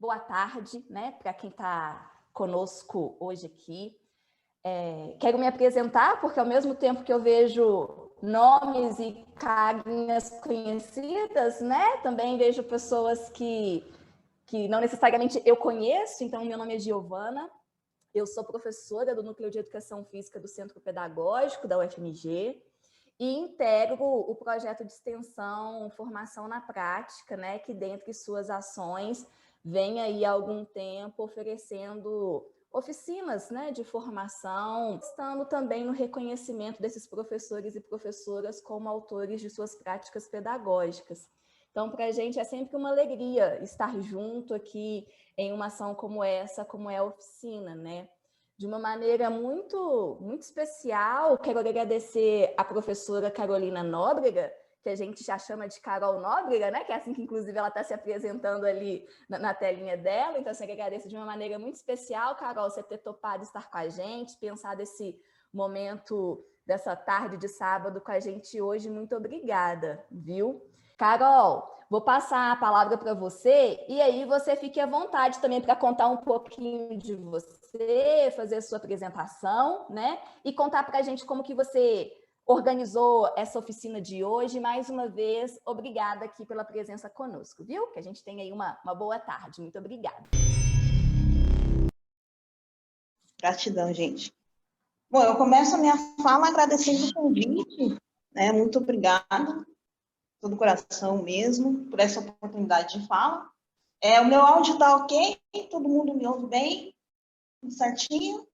boa tarde, né, para quem está conosco hoje aqui. Quero me apresentar, porque ao mesmo tempo que eu vejo nomes e carinhas conhecidas, né, também vejo pessoas que não necessariamente eu conheço. Então, meu nome é Giovana, eu sou professora do Núcleo de Educação Física do Centro Pedagógico da UFMG e integro o projeto de extensão Formação na Prática, né, que dentre suas ações vem aí há algum tempo oferecendo oficinas, né, de formação, estando também no reconhecimento desses professores e professoras como autores de suas práticas pedagógicas. Então, para a gente é sempre uma alegria estar junto aqui em uma ação como essa, como é a oficina, né? De uma maneira muito especial, quero agradecer a professora Carolina Nóbrega, que a gente já chama de Carol Nóbrega, né? Que é assim que, inclusive, ela está se apresentando ali na telinha dela. Então, eu agradeço de uma maneira muito especial, Carol, você ter topado estar com a gente, pensado esse momento dessa tarde de sábado com a gente hoje. Muito obrigada, viu? Carol, vou passar a palavra para você e aí você fique à vontade também para contar um pouquinho de você, fazer a sua apresentação, né? E contar para a gente como que você organizou essa oficina de hoje. Mais uma vez, obrigada aqui pela presença conosco, viu? Que a gente tenha aí uma boa tarde. Muito obrigada. Gratidão, gente. Bom, eu começo a minha fala agradecendo o convite, né? Muito obrigada, todo o coração mesmo, por essa oportunidade de fala. O meu áudio está ok? Todo mundo me ouve bem? Tudo certinho?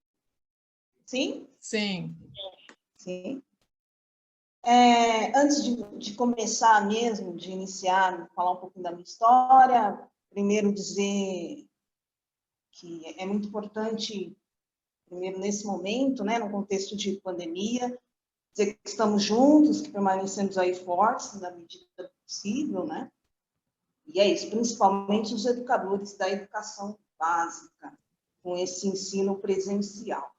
Sim? Sim. Sim. Antes de começar mesmo, de iniciar, falar um pouquinho da minha história, primeiro dizer que é muito importante, primeiro nesse momento, né, no contexto de pandemia, dizer que estamos juntos, que permanecemos aí fortes na medida do possível, né? E é isso, principalmente os educadores da educação básica, com esse ensino presencial.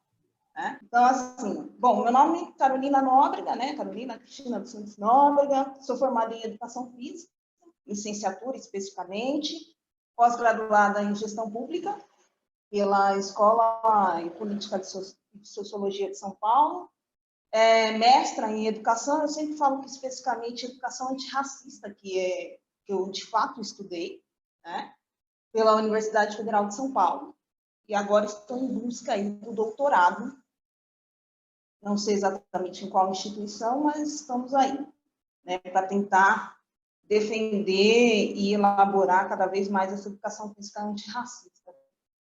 Né? Então, assim, bom, meu nome é Carolina Nóbrega, né? Carolina Cristina dos Santos Nóbrega, sou formada em Educação Física, licenciatura especificamente, pós-graduada em Gestão Pública, pela Escola em Política de Sociologia de São Paulo, mestra em Educação. Eu sempre falo que especificamente Educação Antirracista, que eu de fato estudei, né? Pela Universidade Federal de São Paulo, e agora estou em busca aí do doutorado. Não sei exatamente em qual instituição, mas estamos aí, né, para tentar defender e elaborar cada vez mais essa educação física antirracista,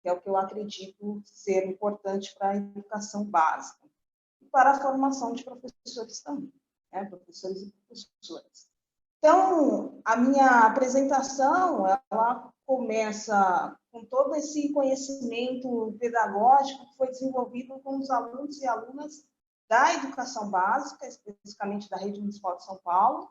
que é o que eu acredito ser importante para a educação básica e para a formação de professores também, né, professores e professoras. Então, a minha apresentação, ela começa com todo esse conhecimento pedagógico que foi desenvolvido com os alunos e alunas da educação básica, especificamente da Rede Municipal de São Paulo.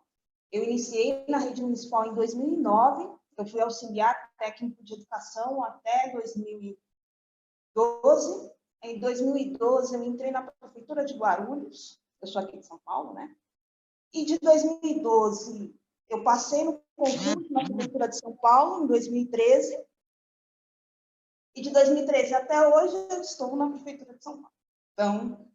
Eu iniciei na Rede Municipal em 2009, eu fui auxiliar técnico de educação até 2012. Em 2012, eu entrei na Prefeitura de Guarulhos, eu sou aqui de São Paulo, né? E de 2012, eu passei no concurso na Prefeitura de São Paulo, em 2013. E de 2013 até hoje, eu estou na Prefeitura de São Paulo. Então,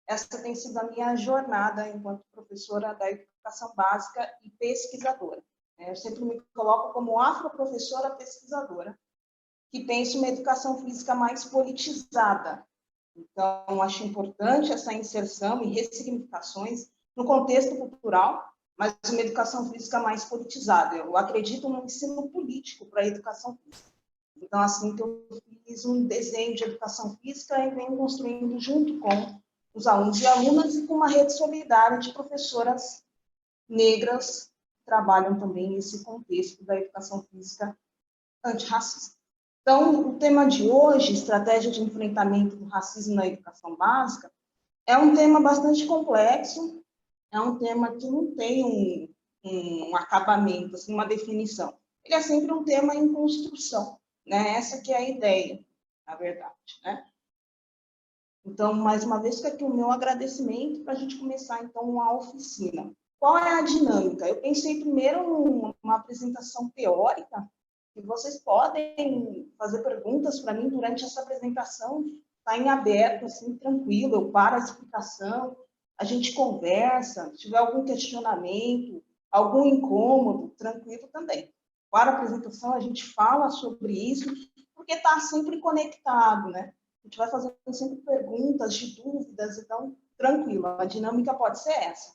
essa tem sido a minha jornada enquanto professora da educação básica e pesquisadora. Eu sempre me coloco como afroprofessora pesquisadora, que penso uma educação física mais politizada. Então, acho importante essa inserção e ressignificações no contexto cultural, mas uma educação física mais politizada. Eu acredito no ensino político para a educação física. Então, assim que eu fiz um desenho de educação física e venho construindo junto com os alunos e alunas e com uma rede solidária de professoras negras que trabalham também nesse contexto da educação física antirracista. Então, o tema de hoje, estratégia de enfrentamento do racismo na educação básica, é um tema bastante complexo, é um tema que não tem um acabamento, assim, uma definição. Ele é sempre um tema em construção, né? Essa que é a ideia, na verdade, né? Então, mais uma vez, fica aqui o meu agradecimento para a gente começar, então, a oficina. Qual é a dinâmica? Eu pensei primeiro numa apresentação teórica, E vocês podem fazer perguntas para mim durante essa apresentação, está em aberto, assim, tranquilo, eu paro a explicação, a gente conversa, se tiver algum questionamento, algum incômodo, tranquilo também. Para a apresentação, a gente fala sobre isso, porque está sempre conectado, né? A gente vai fazendo sempre perguntas de dúvidas, então, tranquilo, a dinâmica pode ser essa.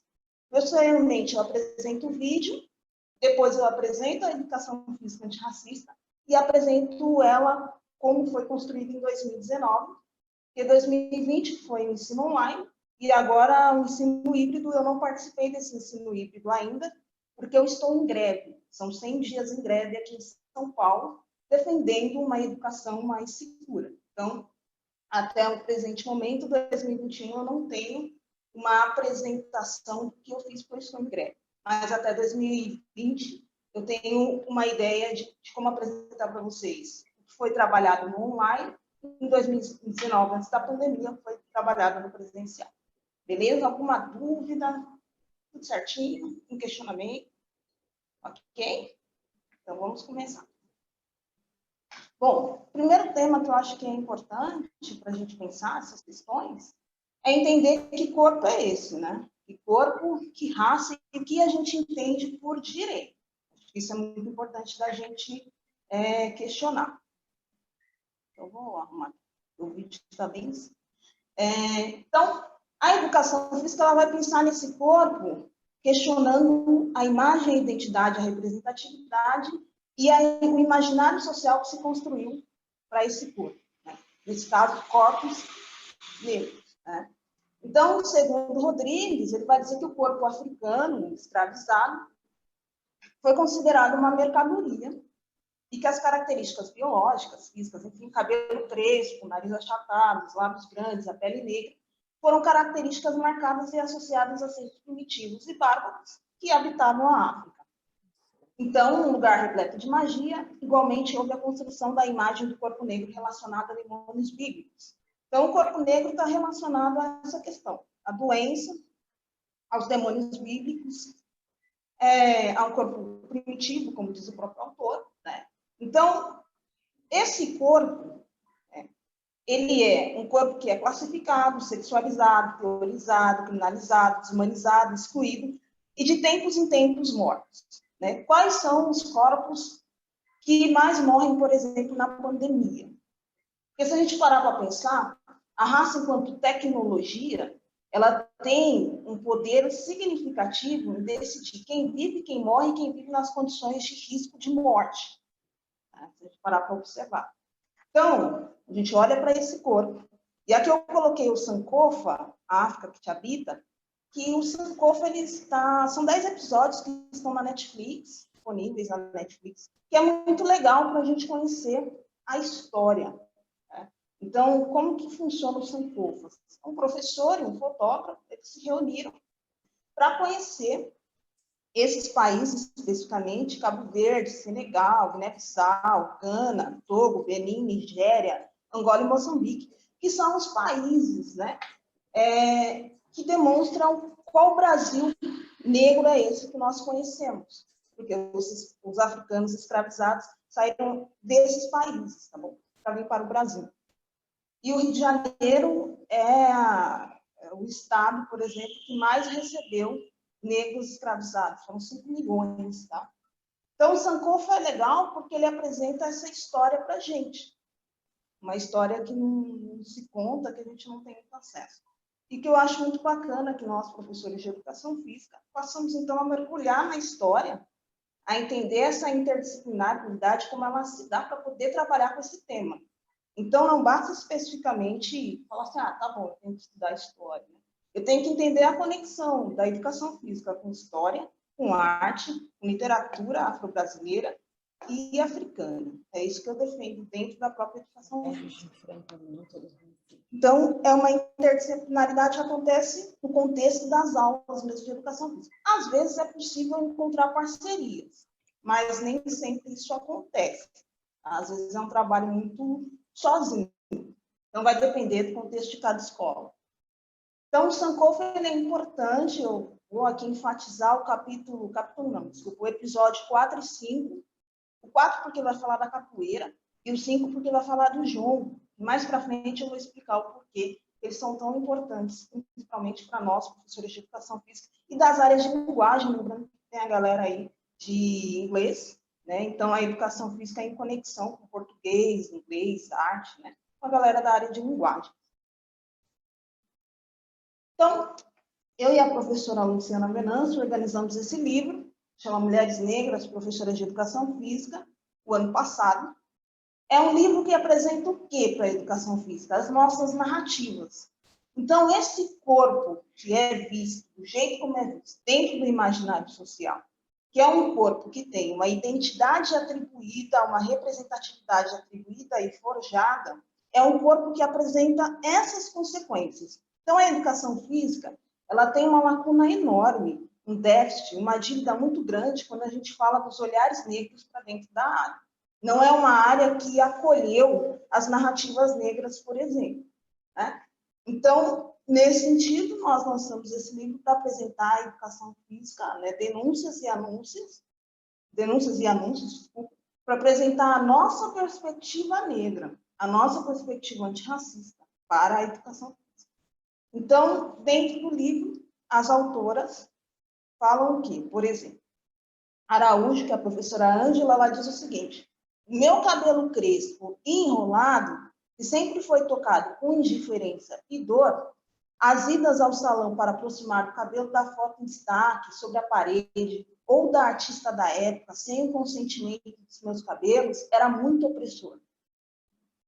Posteriormente, eu apresento o vídeo, depois eu apresento a educação física antirracista e apresento ela como foi construída em 2019, porque 2020 foi o ensino online, e agora o ensino híbrido, eu não participei desse ensino híbrido ainda, porque eu estou em greve. São 100 dias em greve aqui em São Paulo, defendendo uma educação mais segura. Então, até o presente momento, 2021, eu não tenho uma apresentação que eu fiz, porque eu estou em greve. Mas até 2020, eu tenho uma ideia de como apresentar para vocês. Foi trabalhado no online, em 2019, antes da pandemia, foi trabalhado no presencial. Beleza? Alguma dúvida? Tudo certinho? Um questionamento? Ok? Então, vamos começar. Bom, o primeiro tema que eu acho que é importante para a gente pensar essas questões é entender que corpo é esse, né? Que corpo, que raça e o que a gente entende por direito. Isso é muito importante da gente questionar. Então, vou arrumar. O vídeo está bem. Então, a educação física ela vai pensar nesse corpo questionando a imagem, a identidade, a representatividade e o imaginário social que se construiu para esse corpo. Né? Nesse caso, corpos negros. Né? Então, segundo Rodrigues, ele vai dizer que o corpo africano, escravizado, foi considerado uma mercadoria e que as características biológicas, físicas, enfim, cabelo crespo, nariz achatado, os lábios grandes, a pele negra, foram características marcadas e associadas a seres primitivos e bárbaros que habitavam a África. Então, um lugar repleto de magia, igualmente houve a construção da imagem do corpo negro relacionada a demônios bíblicos. Então, o corpo negro está relacionado a essa questão, a doença, aos demônios bíblicos, ao corpo primitivo, como diz o próprio autor, né? Então, esse corpo, ele é um corpo que é classificado, sexualizado, teorizado, criminalizado, deshumanizado, excluído, e de tempos em tempos mortos. Né? Quais são os corpos que mais morrem, por exemplo, na pandemia? Porque se a gente parar para pensar, a raça enquanto tecnologia, ela tem um poder significativo em decidir quem vive, quem morre, quem vive nas condições de risco de morte. Né? Se a gente parar para observar. Então, a gente olha para esse corpo. E aqui eu coloquei o Sankofa, a África que te habita, que o Sankofa, são 10 episódios que estão na Netflix, disponíveis na Netflix, que é muito legal para a gente conhecer a história. Né? Então, como que funciona o Sankofa? Um professor e um fotógrafo, eles se reuniram para conhecer esses países, especificamente, Cabo Verde, Senegal, Guiné-Bissau, Gana, Togo, Benin, Nigéria, Angola e Moçambique, que são os países, né, que demonstram qual Brasil negro é esse que nós conhecemos. Porque os africanos escravizados saíram desses países, tá bom? Para vir para o Brasil. E o Rio de Janeiro é o estado, por exemplo, que mais recebeu negros escravizados, foram 5 milhões, tá? Então, o Sankofa é legal porque ele apresenta essa história para a gente, uma história que não se conta, que a gente não tem muito acesso. E que eu acho muito bacana que nós, professores de educação física, possamos, então, a mergulhar na história, a entender essa interdisciplinaridade, como ela se dá para poder trabalhar com esse tema. Então, não basta especificamente falar assim, tá bom, eu tenho que estudar história. Eu tenho que entender a conexão da educação física com história, com arte, com literatura afro-brasileira e africana. É isso que eu defendo dentro da própria educação física. Então, é uma interdisciplinaridade que acontece no contexto das aulas mesmo de educação física. Às vezes é possível encontrar parcerias, mas nem sempre isso acontece. Às vezes é um trabalho muito sozinho. Então, vai depender do contexto de cada escola. Então, o Sankofa é importante, eu vou aqui enfatizar o episódio 4 e 5, O 4 porque vai falar da capoeira, e o 5 porque vai falar do jongo. Mais para frente eu vou explicar o porquê eles são tão importantes, principalmente para nós, professores de educação física, e das áreas de linguagem, lembrando que tem a galera aí de inglês, né? Então a educação física é em conexão com português, inglês, arte, né? Com a galera da área de linguagem. Então, eu e a professora Luciana Venâncio organizamos esse livro, chama Mulheres Negras, Professoras de Educação Física, o ano passado. É um livro que apresenta o quê para a educação física? As nossas narrativas. Então, esse corpo que é visto, do jeito como é visto, dentro do imaginário social, que é um corpo que tem uma identidade atribuída, uma representatividade atribuída e forjada, é um corpo que apresenta essas consequências. Então, a educação física, ela tem uma lacuna enorme, um déficit, uma dívida muito grande quando a gente fala dos olhares negros para dentro da área. Não é uma área que acolheu as narrativas negras, por exemplo, né? Então, nesse sentido, nós lançamos esse livro para apresentar a educação física, né? denúncias e anúncios, desculpa, para apresentar a nossa perspectiva negra, a nossa perspectiva antirracista para a educação física. Então, dentro do livro, as autoras falam o quê? Por exemplo, Araújo, que é a professora Ângela, ela diz o seguinte: o meu cabelo crespo e enrolado, que sempre foi tocado com indiferença e dor, as idas ao salão para aproximar o cabelo da foto em destaque sobre a parede ou da artista da época, sem o consentimento dos meus cabelos, era muito opressor.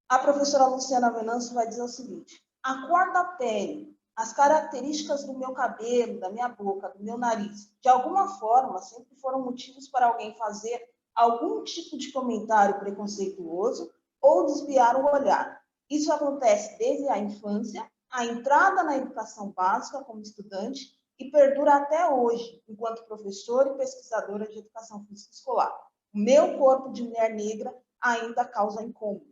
A professora Luciana Venâncio vai dizer o seguinte: a cor da pele, as características do meu cabelo, da minha boca, do meu nariz, de alguma forma, sempre foram motivos para alguém fazer algum tipo de comentário preconceituoso ou desviar o olhar. Isso acontece desde a infância, a entrada na educação básica como estudante e perdura até hoje, enquanto professora e pesquisadora de educação física escolar. O meu corpo de mulher negra ainda causa incômodo.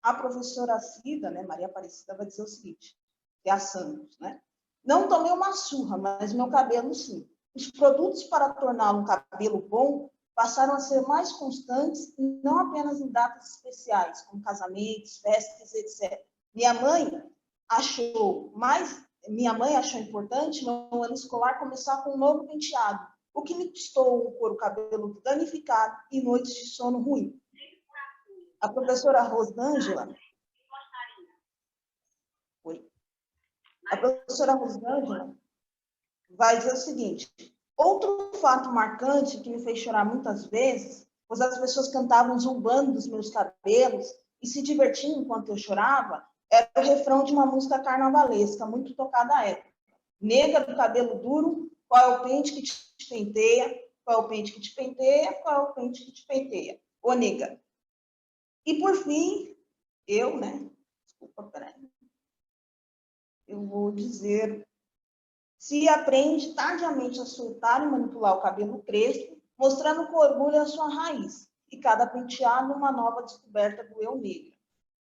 A professora Cida, né, Maria Aparecida, vai dizer o seguinte, que é a Santos, né? Não tomei uma surra, mas meu cabelo sim. Os produtos para torná-lo um cabelo bom passaram a ser mais constantes e não apenas em datas especiais, como casamentos, festas, etc. Minha mãe achou importante no ano escolar começar com um novo penteado, o que me custou um couro cabelo danificado e noites de sono ruim. A professora Rosângela vai dizer o seguinte: outro fato marcante que me fez chorar muitas vezes, pois as pessoas cantavam zombando dos meus cabelos e se divertindo enquanto eu chorava, era o refrão de uma música carnavalesca, muito tocada à época. Negra do cabelo duro, qual é o pente que te penteia? Qual é o pente que te penteia? Qual é o pente que te penteia? Ô, nega. E, por fim, eu, né? Desculpa, peraí. Eu vou dizer: se aprende tardiamente a soltar e manipular o cabelo crespo, mostrando com orgulho a sua raiz, e cada penteado uma nova descoberta do eu negro.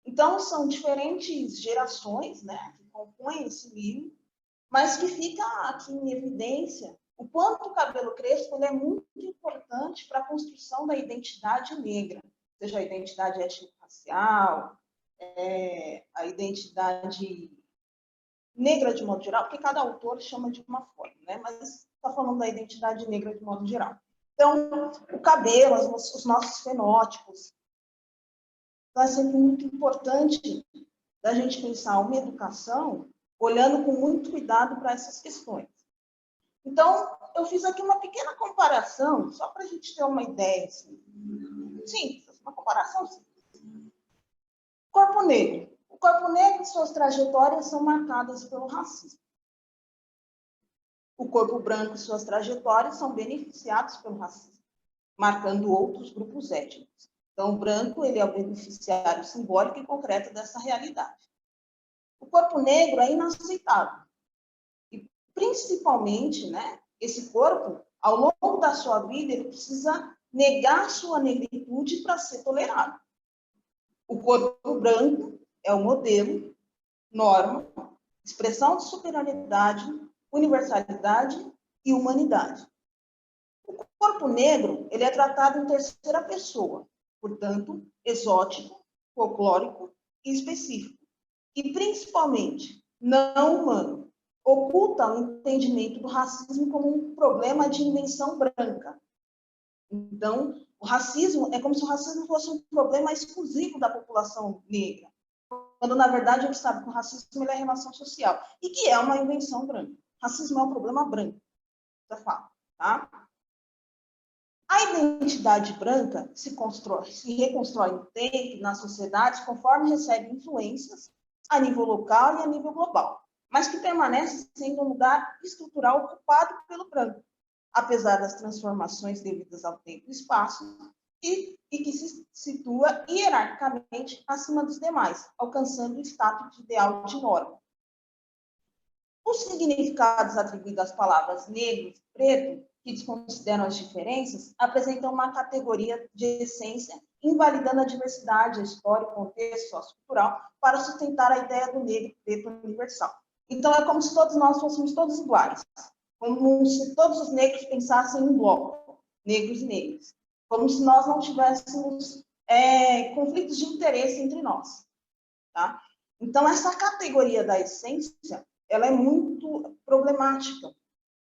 Então, são diferentes gerações, né, que compõem esse livro, mas que fica aqui em evidência o quanto o cabelo crespo ele é muito importante para a construção da identidade negra, seja a identidade étnico-racial, a identidade negra de modo geral, porque cada autor chama de uma forma, né? Mas está falando da identidade negra de modo geral. Então, o cabelo, os nossos fenótipos, então é sempre muito importante da gente pensar uma educação olhando com muito cuidado para essas questões. Então, eu fiz aqui uma pequena comparação, só para a gente ter uma ideia, assim. Simples, uma comparação simples. Corpo negro. O corpo negro e suas trajetórias são marcadas pelo racismo. O corpo branco e suas trajetórias são beneficiados pelo racismo, marcando outros grupos étnicos. Então, o branco ele é o beneficiário simbólico e concreto dessa realidade. O corpo negro é inaceitável. E, principalmente, né, esse corpo, ao longo da sua vida, ele precisa negar sua negritude para ser tolerado. O corpo branco é o modelo, norma, expressão de superioridade, universalidade e humanidade. O corpo negro, ele é tratado em terceira pessoa, portanto, exótico, folclórico e específico. E, principalmente, não humano. Oculta o entendimento do racismo como um problema de invenção branca. Então, o racismo é como se o racismo fosse um problema exclusivo da população negra, quando, na verdade, a gente sabe que o racismo é relação social e que é uma invenção branca. O racismo é um problema branco, já falo, tá? A identidade branca se reconstrói no tempo, nas sociedades, conforme recebe influências a nível local e a nível global, mas que permanece sendo um lugar estrutural ocupado pelo branco, apesar das transformações devidas ao tempo e espaço, e que se situa hierarquicamente acima dos demais, alcançando o status de ideal de norma. Os significados atribuídos às palavras negro e preto, que desconsideram as diferenças, apresentam uma categoria de essência, invalidando a diversidade, a história, o contexto sociocultural, para sustentar a ideia do negro e preto universal. Então, é como se todos nós fôssemos todos iguais, como se todos os negros pensassem em um bloco, negros e negras, como se nós não tivéssemos conflitos de interesse entre nós. Tá? Então, essa categoria da essência, ela é muito problemática,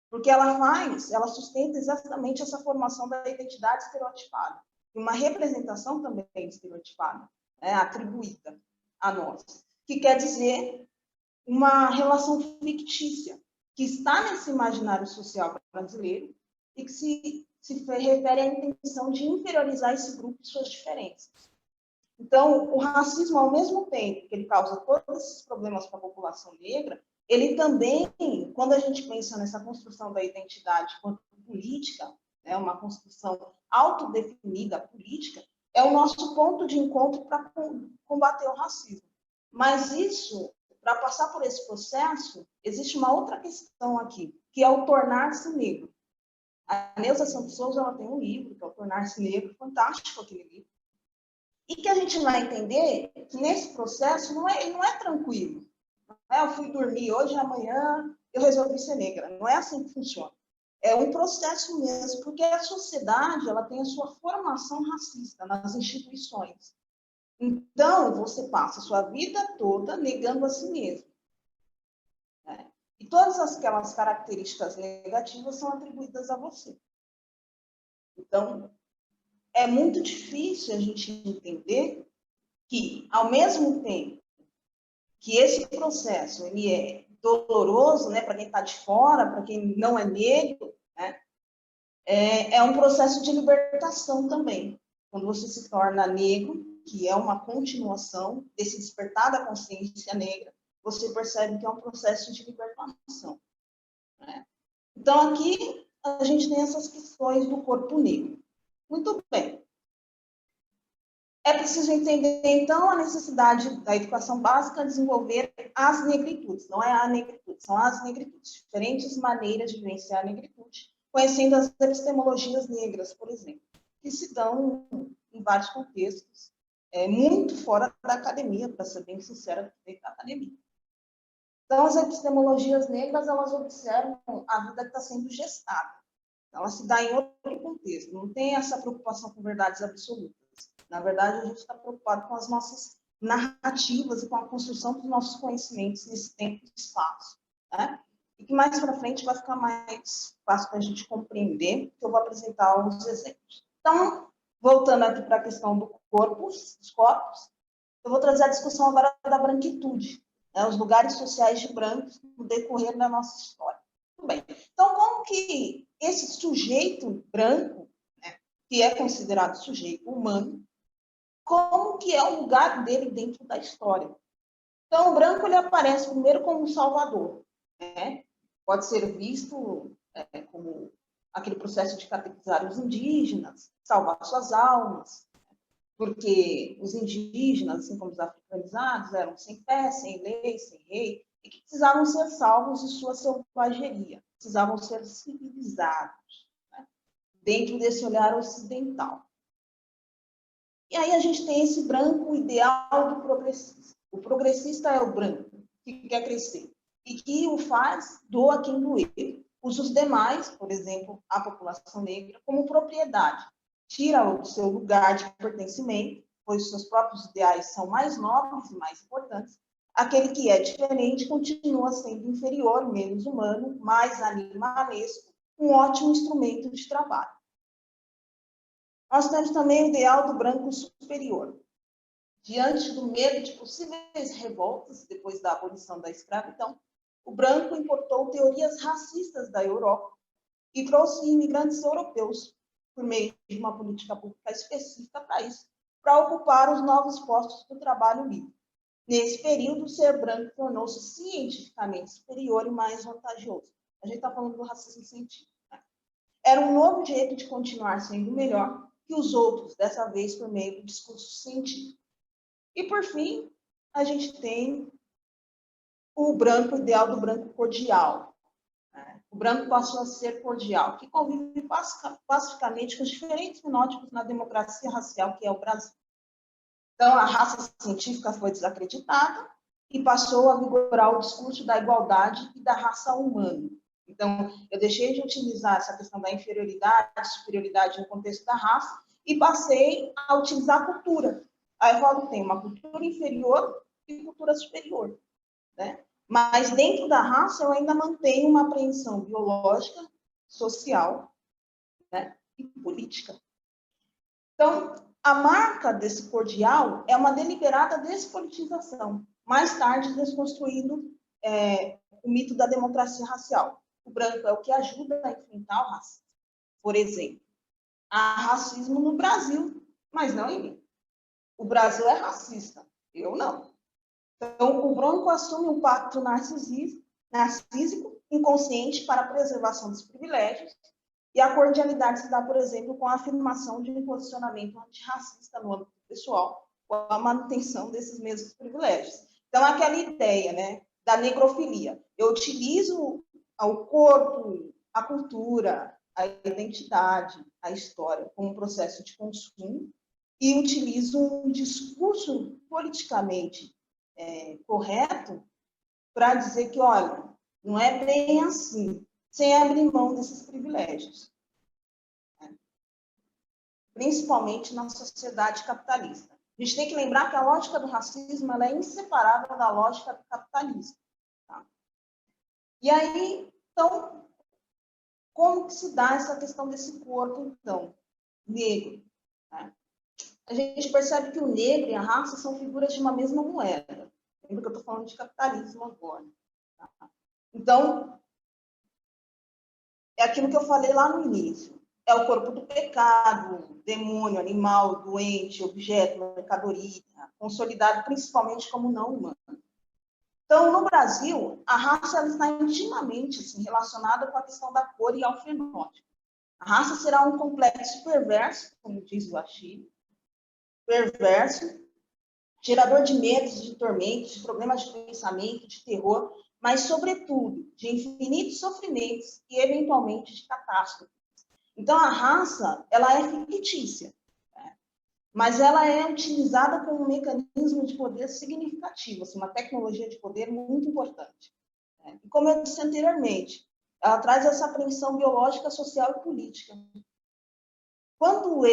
porque ela sustenta exatamente essa formação da identidade estereotipada, e uma representação também estereotipada, atribuída a nós, que quer dizer uma relação fictícia, que está nesse imaginário social brasileiro e que se refere à intenção de inferiorizar esse grupo e suas diferenças. Então, o racismo, ao mesmo tempo que ele causa todos esses problemas para a população negra, ele também, quando a gente pensa nessa construção da identidade quanto política, uma construção autodefinida política, é o nosso ponto de encontro para combater o racismo. Mas isso, para passar por esse processo, existe uma outra questão aqui, que é o tornar-se negro. A Neuza Santos Souza, ela tem um livro, que é o Tornar-se Negro, fantástico aquele livro, e que a gente vai entender que nesse processo ele não é tranquilo. Eu fui dormir hoje, amanhã eu resolvi ser negra. Não é assim que funciona. É um processo mesmo, porque a sociedade ela tem a sua formação racista nas instituições. Então, você passa a sua vida toda negando a si mesmo. E todas aquelas características negativas são atribuídas a você. Então, é muito difícil a gente entender que, ao mesmo tempo que esse processo ele é doloroso, para quem está de fora, para quem não é negro, é um processo de libertação também. Quando você se torna negro, que é uma continuação desse despertar da consciência negra, você percebe que é um processo de libertação. Então, aqui a gente tem essas questões do corpo negro. Muito bem. É preciso entender, então, a necessidade da educação básica desenvolver as negritudes. Não é a negritude, são as negritudes. Diferentes maneiras de vivenciar a negritude, conhecendo as epistemologias negras, por exemplo, que se dão em vários contextos, muito fora da academia, para ser bem sincera, dentro da academia. Então, as epistemologias negras, elas observam a vida que está sendo gestada. Ela se dá em outro contexto, não tem essa preocupação com verdades absolutas. Na verdade, a gente está preocupado com as nossas narrativas e com a construção dos nossos conhecimentos nesse tempo e espaço. E que mais para frente vai ficar mais fácil para a gente compreender, que eu vou apresentar alguns exemplos. Então, voltando aqui para a questão dos corpos, eu vou trazer a discussão agora da branquitude, os lugares sociais de brancos no decorrer da nossa história. Tudo bem. Então, como que esse sujeito branco, que é considerado sujeito humano, como que é o lugar dele dentro da história? Então, o branco ele aparece primeiro como um salvador. Pode ser visto como aquele processo de catequizar os indígenas, salvar suas almas, porque os indígenas, assim como os africanizados, eram sem fé, sem lei, sem rei, e que precisavam ser salvos de sua selvageria, precisavam ser civilizados, dentro desse olhar ocidental. E aí a gente tem esse branco ideal do progressista. O progressista é o branco que quer crescer e que o faz doa quem doer. usa os demais, por exemplo, a população negra, como propriedade. Tira o seu lugar de pertencimento, pois seus próprios ideais são mais nobres e mais importantes. Aquele que é diferente continua sendo inferior, menos humano, mais animalesco, um ótimo instrumento de trabalho. Nós temos também o ideal do branco superior. Diante do medo de possíveis revoltas depois da abolição da escravidão, o branco importou teorias racistas da Europa e trouxe imigrantes europeus por meio de uma política pública específica para isso, para ocupar os novos postos do trabalho livre. Nesse período, ser branco tornou-se cientificamente superior e mais vantajoso. A gente está falando do racismo científico. Né? Era um novo jeito de continuar sendo melhor que os outros, dessa vez por meio do discurso científico. E, por fim, a gente tem o branco, o ideal do branco cordial. Né? O branco passou a ser cordial, que convive pacificamente com os diferentes fenótipos na democracia racial que é o Brasil. Então, a raça científica foi desacreditada e passou a vigorar o discurso da igualdade e da raça humana. Então, eu deixei de utilizar essa questão da inferioridade, superioridade no contexto da raça e passei a utilizar a cultura. Aí eu falo, tem uma cultura inferior e cultura superior, né? Mas dentro da raça eu ainda mantenho uma apreensão biológica, social, né? E política. Então, a marca desse cordial é uma deliberada despolitização, mais tarde desconstruindo o mito da democracia racial. O branco é o que ajuda a enfrentar o racismo. Por exemplo, há racismo no Brasil, mas não em mim. O Brasil é racista, eu não. Então, o branco assume um pacto narcísico inconsciente para a preservação dos privilégios, e a cordialidade se dá, por exemplo, com a afirmação de um posicionamento antirracista no âmbito pessoal, com a manutenção desses mesmos privilégios. Então, aquela ideia, né, da negrofilia. Eu utilizo o corpo, a cultura, a identidade, a história como um processo de consumo e utilizo um discurso politicamente correto para dizer que, olha, não é bem assim, sem abrir mão desses privilégios. Né? Principalmente na sociedade capitalista. A gente tem que lembrar que a lógica do racismo ela é inseparável da lógica do capitalismo. Tá? E aí, então, como que se dá essa questão desse corpo, então, negro? Né? A gente percebe que o negro e a raça são figuras de uma mesma moeda. Lembra que eu estou falando de capitalismo agora. Tá? Então, é aquilo que eu falei lá no início. É o corpo do pecado, demônio, animal, doente, objeto, mercadoria, consolidado principalmente como não humano. Então, no Brasil, a raça ela está intimamente assim, relacionada com a questão da cor e ao fenótipo. A raça será um complexo perverso, como diz o Achille, perverso, gerador de medos, de tormentos, de problemas de pensamento, de terror, mas, sobretudo, de infinitos sofrimentos e, eventualmente, de catástrofes. Então, a raça, ela é fictícia, né? Mas ela é utilizada como um mecanismo de poder significativo, assim, uma tecnologia de poder muito importante. Né? E, como eu disse anteriormente, ela traz essa apreensão biológica, social e política. Quando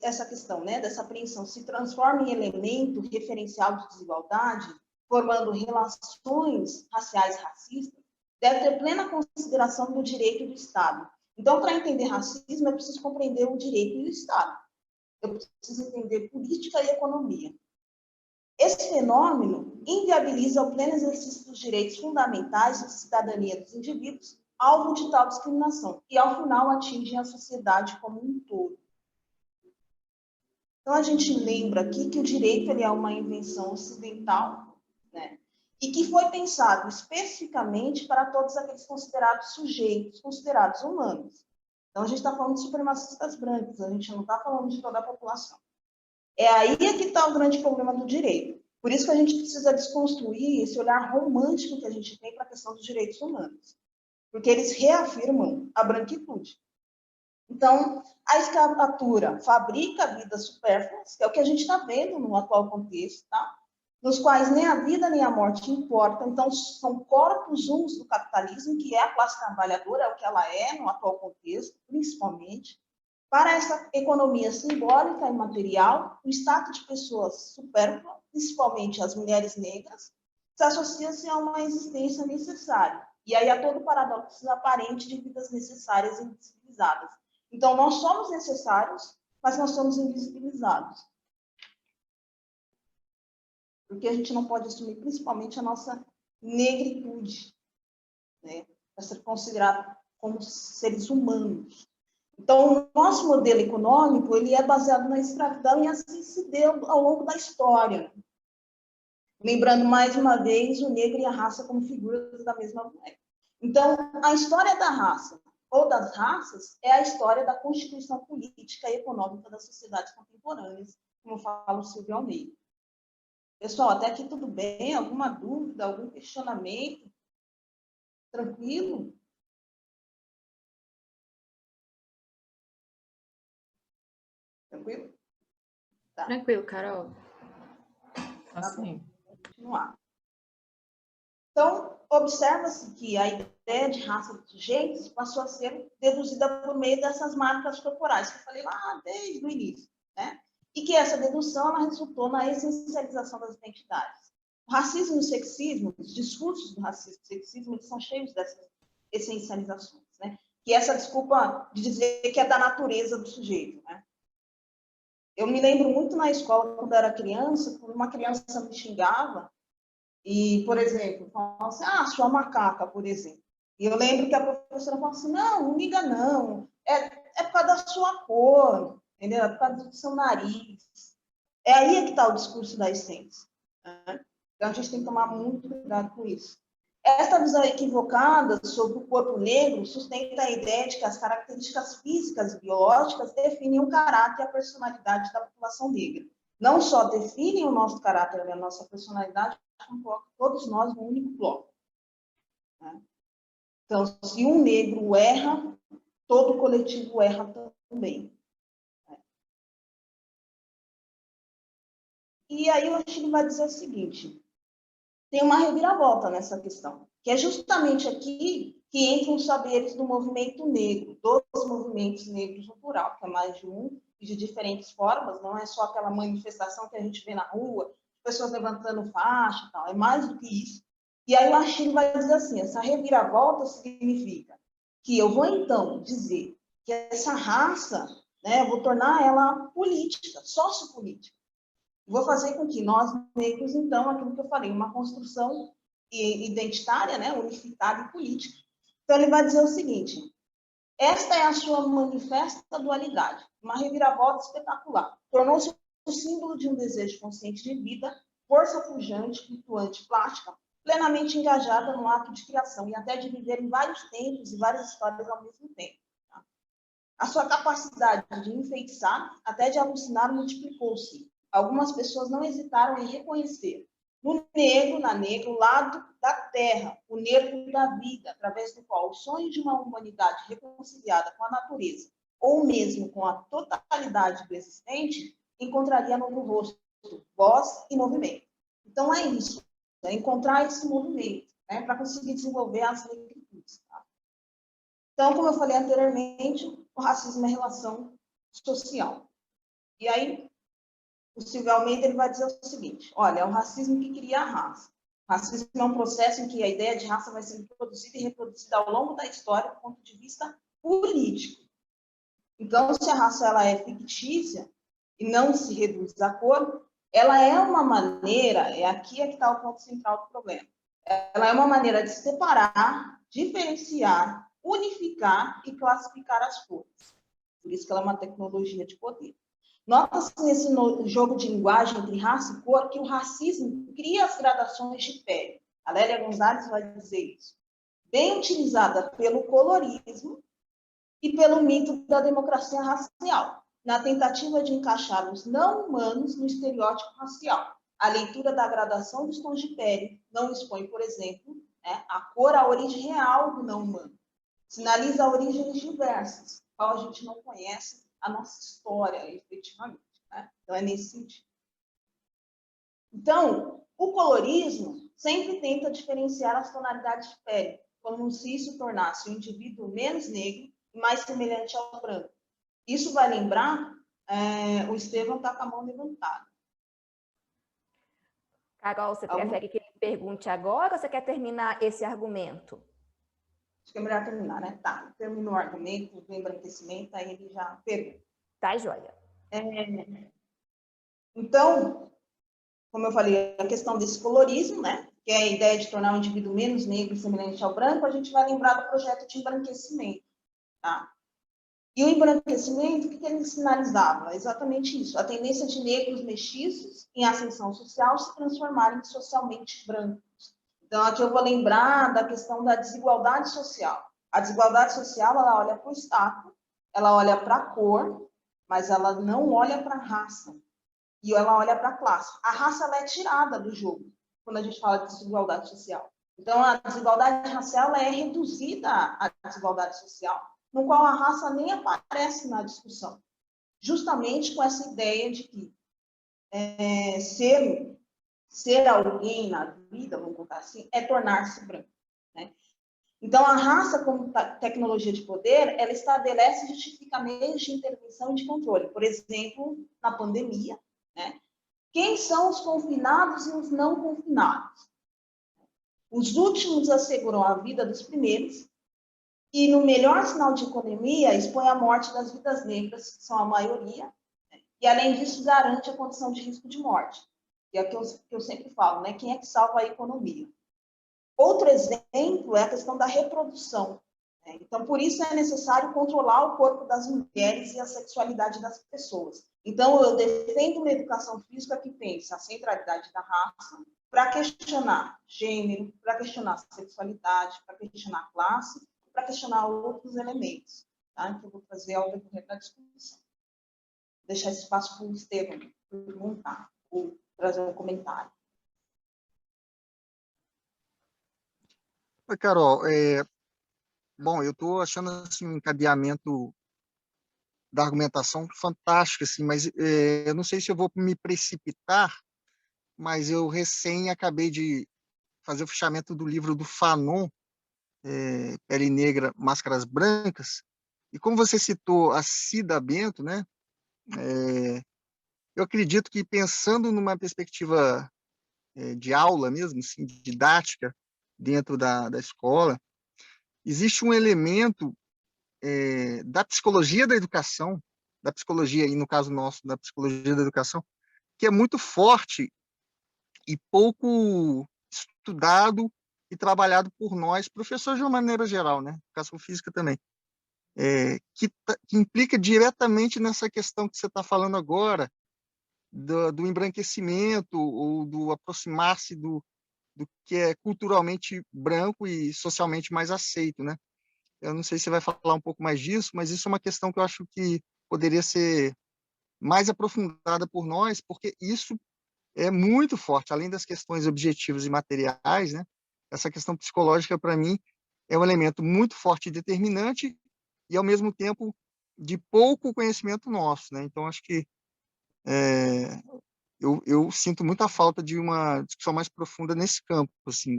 essa questão, né, dessa apreensão se transforma em elemento referencial de desigualdade, formando relações raciais racistas, deve ter plena consideração do direito do Estado. Então, para entender racismo, eu preciso compreender o direito do Estado. Eu preciso entender política e economia. Esse fenômeno inviabiliza o pleno exercício dos direitos fundamentais de cidadania dos indivíduos, alvo de tal discriminação, e, ao final, atinge a sociedade como um todo. Então, a gente lembra aqui que o direito ele é uma invenção ocidental, né? E que foi pensado especificamente para todos aqueles considerados sujeitos, considerados humanos. Então, a gente está falando de supremacistas brancos, a gente não está falando de toda a população. É aí que está o grande problema do direito. Por isso que a gente precisa desconstruir esse olhar romântico que a gente tem para a questão dos direitos humanos. Porque eles reafirmam a branquitude. Então, a escravatura fabrica vidas supérfluas, que é o que a gente está vendo no atual contexto, tá? nos quais nem a vida nem a morte importam. Então, são corpos uns do capitalismo, que é a classe trabalhadora, é o que ela é no atual contexto, principalmente. Para essa economia simbólica e material, o status de pessoas supérfluas, principalmente as mulheres negras, se associa-se a uma existência necessária. E aí há todo o paradoxo aparente de vidas necessárias e invisibilizadas. Então, nós somos necessários, mas nós somos invisibilizados. Porque a gente não pode assumir, principalmente, a nossa negritude, né? Para ser considerado como seres humanos. Então, o nosso modelo econômico ele é baseado na escravidão e assim se deu ao longo da história. Lembrando, mais uma vez, o negro e a raça como figuras da mesma moeda. Então, a história da raça ou das raças é a história da constituição política e econômica das sociedades contemporâneas, como fala o Silvio Almeida. Pessoal, até aqui tudo bem? Alguma dúvida, algum questionamento? Tranquilo? Tranquilo? Tá. Tranquilo, Carol. Assim. Vamos continuar. Então, observa-se que a ideia de raça dos sujeitos passou a ser deduzida por meio dessas marcas corporais, que eu falei lá desde o início, né? E que essa dedução ela resultou na essencialização das identidades. O racismo e o sexismo, os discursos do racismo e sexismo, eles são cheios dessas essencializações, né? Que essa desculpa de dizer que é da natureza do sujeito, né? Eu me lembro muito na escola, quando eu era criança, quando uma criança me xingava, e, por exemplo, falava assim, sua macaca, por exemplo. E eu lembro que a professora falava assim, não liga não, é por causa da sua cor, entendeu? É por causa do seu nariz. É aí que está o discurso da essência, né? Então, a gente tem que tomar muito cuidado com isso. Esta visão equivocada sobre o corpo negro sustenta a ideia de que as características físicas e biológicas definem o caráter e a personalidade da população negra. Não só definem o nosso caráter e a nossa personalidade, como colocam todos nós no único bloco, né? Então, se um negro erra, todo o coletivo erra também. E aí o Achille vai dizer o seguinte, tem uma reviravolta nessa questão, que é justamente aqui que entram os saberes do movimento negro, dos movimentos negros no plural, que é mais de um, e de diferentes formas, não é só aquela manifestação que a gente vê na rua, pessoas levantando faixa e tal, é mais do que isso. E aí o Achille vai dizer assim, essa reviravolta significa que eu vou, então, dizer que essa raça, né, eu vou tornar ela política, sociopolítica. Vou fazer com que nós, negros, então, aquilo que eu falei, uma construção identitária, né, unificada e política. Então, ele vai dizer o seguinte, esta é a sua manifesta dualidade, uma reviravolta espetacular. Tornou-se o símbolo de um desejo consciente de vida, força pujante, flutuante, plástica, plenamente engajada no ato de criação e até de viver em vários tempos e várias histórias ao mesmo tempo. Tá? A sua capacidade de enfeitiçar, até de alucinar, multiplicou-se. Algumas pessoas não hesitaram em reconhecer no negro, na negra, o lado da terra, o nervo da vida, através do qual o sonho de uma humanidade reconciliada com a natureza, ou mesmo com a totalidade do existente, encontraria novo rosto, voz e movimento. Então, é isso, é encontrar esse movimento, né, para conseguir desenvolver as negritudes. Tá? Então, como eu falei anteriormente, o racismo é relação social. E aí, o Silvio Almeida ele vai dizer o seguinte, olha, é o racismo que cria a raça. O racismo é um processo em que a ideia de raça vai sendo produzida e reproduzida ao longo da história do ponto de vista político. Então, se a raça ela é fictícia e não se reduz à cor, ela é uma maneira, aqui é que está o ponto central do problema, ela é uma maneira de separar, diferenciar, unificar e classificar as cores. Por isso que ela é uma tecnologia de poder. Nota-se nesse jogo de linguagem entre raça e cor que o racismo cria as gradações de pele. A Lélia Gonzalez vai dizer isso. Bem utilizada pelo colorismo e pelo mito da democracia racial, na tentativa de encaixar os não humanos no estereótipo racial. A leitura da gradação dos tons de pele não expõe, por exemplo, né, a cor à origem real do não humano. Sinaliza origens diversas, qual a gente não conhece a nossa história, efetivamente. Né? Então, é nesse sentido. Então, O colorismo sempre tenta diferenciar as tonalidades de pele, como se isso tornasse o indivíduo menos negro e mais semelhante ao branco. Isso vai lembrar, o Estevão está com a mão levantada. Carol, você prefere que ele pergunte agora ou você quer terminar esse argumento? Acho que é melhor terminar, né? Tá, terminou o argumento do embranquecimento, aí ele já pergunta. Tá, joia. Então, como eu falei, a questão desse colorismo, né? Que é a ideia de tornar o indivíduo menos negro e semelhante ao branco, a gente vai lembrar do projeto de embranquecimento, tá? E o embranquecimento, o que ele sinalizava? Exatamente isso, a tendência de negros mestiços em ascensão social se transformarem socialmente brancos. Então, aqui eu vou lembrar da questão da desigualdade social. A desigualdade social, ela olha para o status, ela olha para a cor, mas ela não olha para a raça. E ela olha para a classe. A raça, ela é tirada do jogo, quando a gente fala de desigualdade social. Então, a desigualdade racial é reduzida à desigualdade social, no qual a raça nem aparece na discussão. Justamente com essa ideia de que ser alguém na vida, vamos colocar assim, é tornar-se branco, né? Então, a raça, como tecnologia de poder, ela estabelece e justifica meios de intervenção e de controle. Por exemplo, na pandemia, né? Quem são os confinados e os não confinados? Os últimos asseguram a vida dos primeiros e, no melhor sinal de economia, expõe a morte das vidas negras, que são a maioria, né? E, além disso, garante a condição de risco de morte. E é o que eu sempre falo, né? Quem é que salva a economia? Outro exemplo é a questão da reprodução. Né? Então, por isso é necessário controlar o corpo das mulheres e a sexualidade das pessoas. Então, eu defendo uma educação física que pense a centralidade da raça para questionar gênero, para questionar sexualidade, para questionar classe, para questionar outros elementos, tá? Que eu vou fazer ao decorrer da discussão. Vou deixar esse espaço para o Estevão perguntar ou trazer um comentário. Oi, Carol. Bom, eu estou achando assim, um encadeamento da argumentação fantástico, assim, mas eu não sei se eu vou me precipitar, mas eu recém acabei de fazer o fechamento do livro do Fanon, Pele Negra, Máscaras Brancas, e como você citou a Cida Bento, né, eu acredito que pensando numa perspectiva de aula mesmo, assim, didática, dentro da escola, existe um elemento da psicologia da educação, da psicologia, e no caso nosso, da psicologia da educação, que é muito forte e pouco estudado e trabalhado por nós, professores de uma maneira geral, né? Educação física também, que implica diretamente nessa questão que você está falando agora, do embranquecimento ou do aproximar-se do que é culturalmente branco e socialmente mais aceito, né? Eu não sei se você vai falar um pouco mais disso, mas isso é uma questão que eu acho que poderia ser mais aprofundada por nós, porque isso é muito forte, além das questões objetivas e materiais, né? Essa questão psicológica, para mim, é um elemento muito forte e determinante e, ao mesmo tempo, de pouco conhecimento nosso, né? Então, acho que eu sinto muita falta de uma discussão mais profunda nesse campo, assim,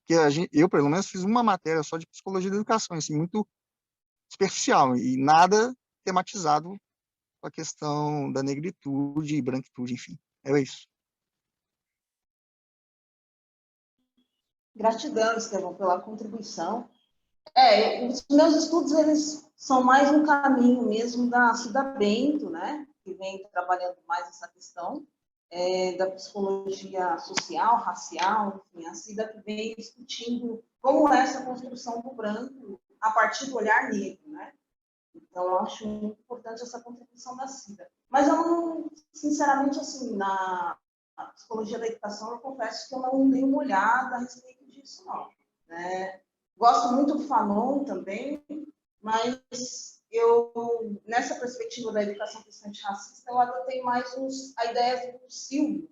que eu, pelo menos, fiz uma matéria só de psicologia da educação, assim, muito superficial e nada tematizado com a questão da negritude e branquitude, enfim. É isso. Gratidão, Estevão, pela contribuição. Os meus estudos, eles são mais um caminho mesmo da Cida Bento, né? Que vem trabalhando mais essa questão da psicologia social, racial, enfim, a Cida que vem discutindo como é essa construção do branco a partir do olhar negro, né? Então, eu acho muito importante essa contribuição da Cida. Mas eu não, sinceramente, assim, na psicologia da educação, eu confesso que eu não dei uma olhada a respeito disso, não. Né? Gosto muito do Fanon também, mas eu, nessa perspectiva da educação cristã racista, eu adotei mais a ideia do Silvio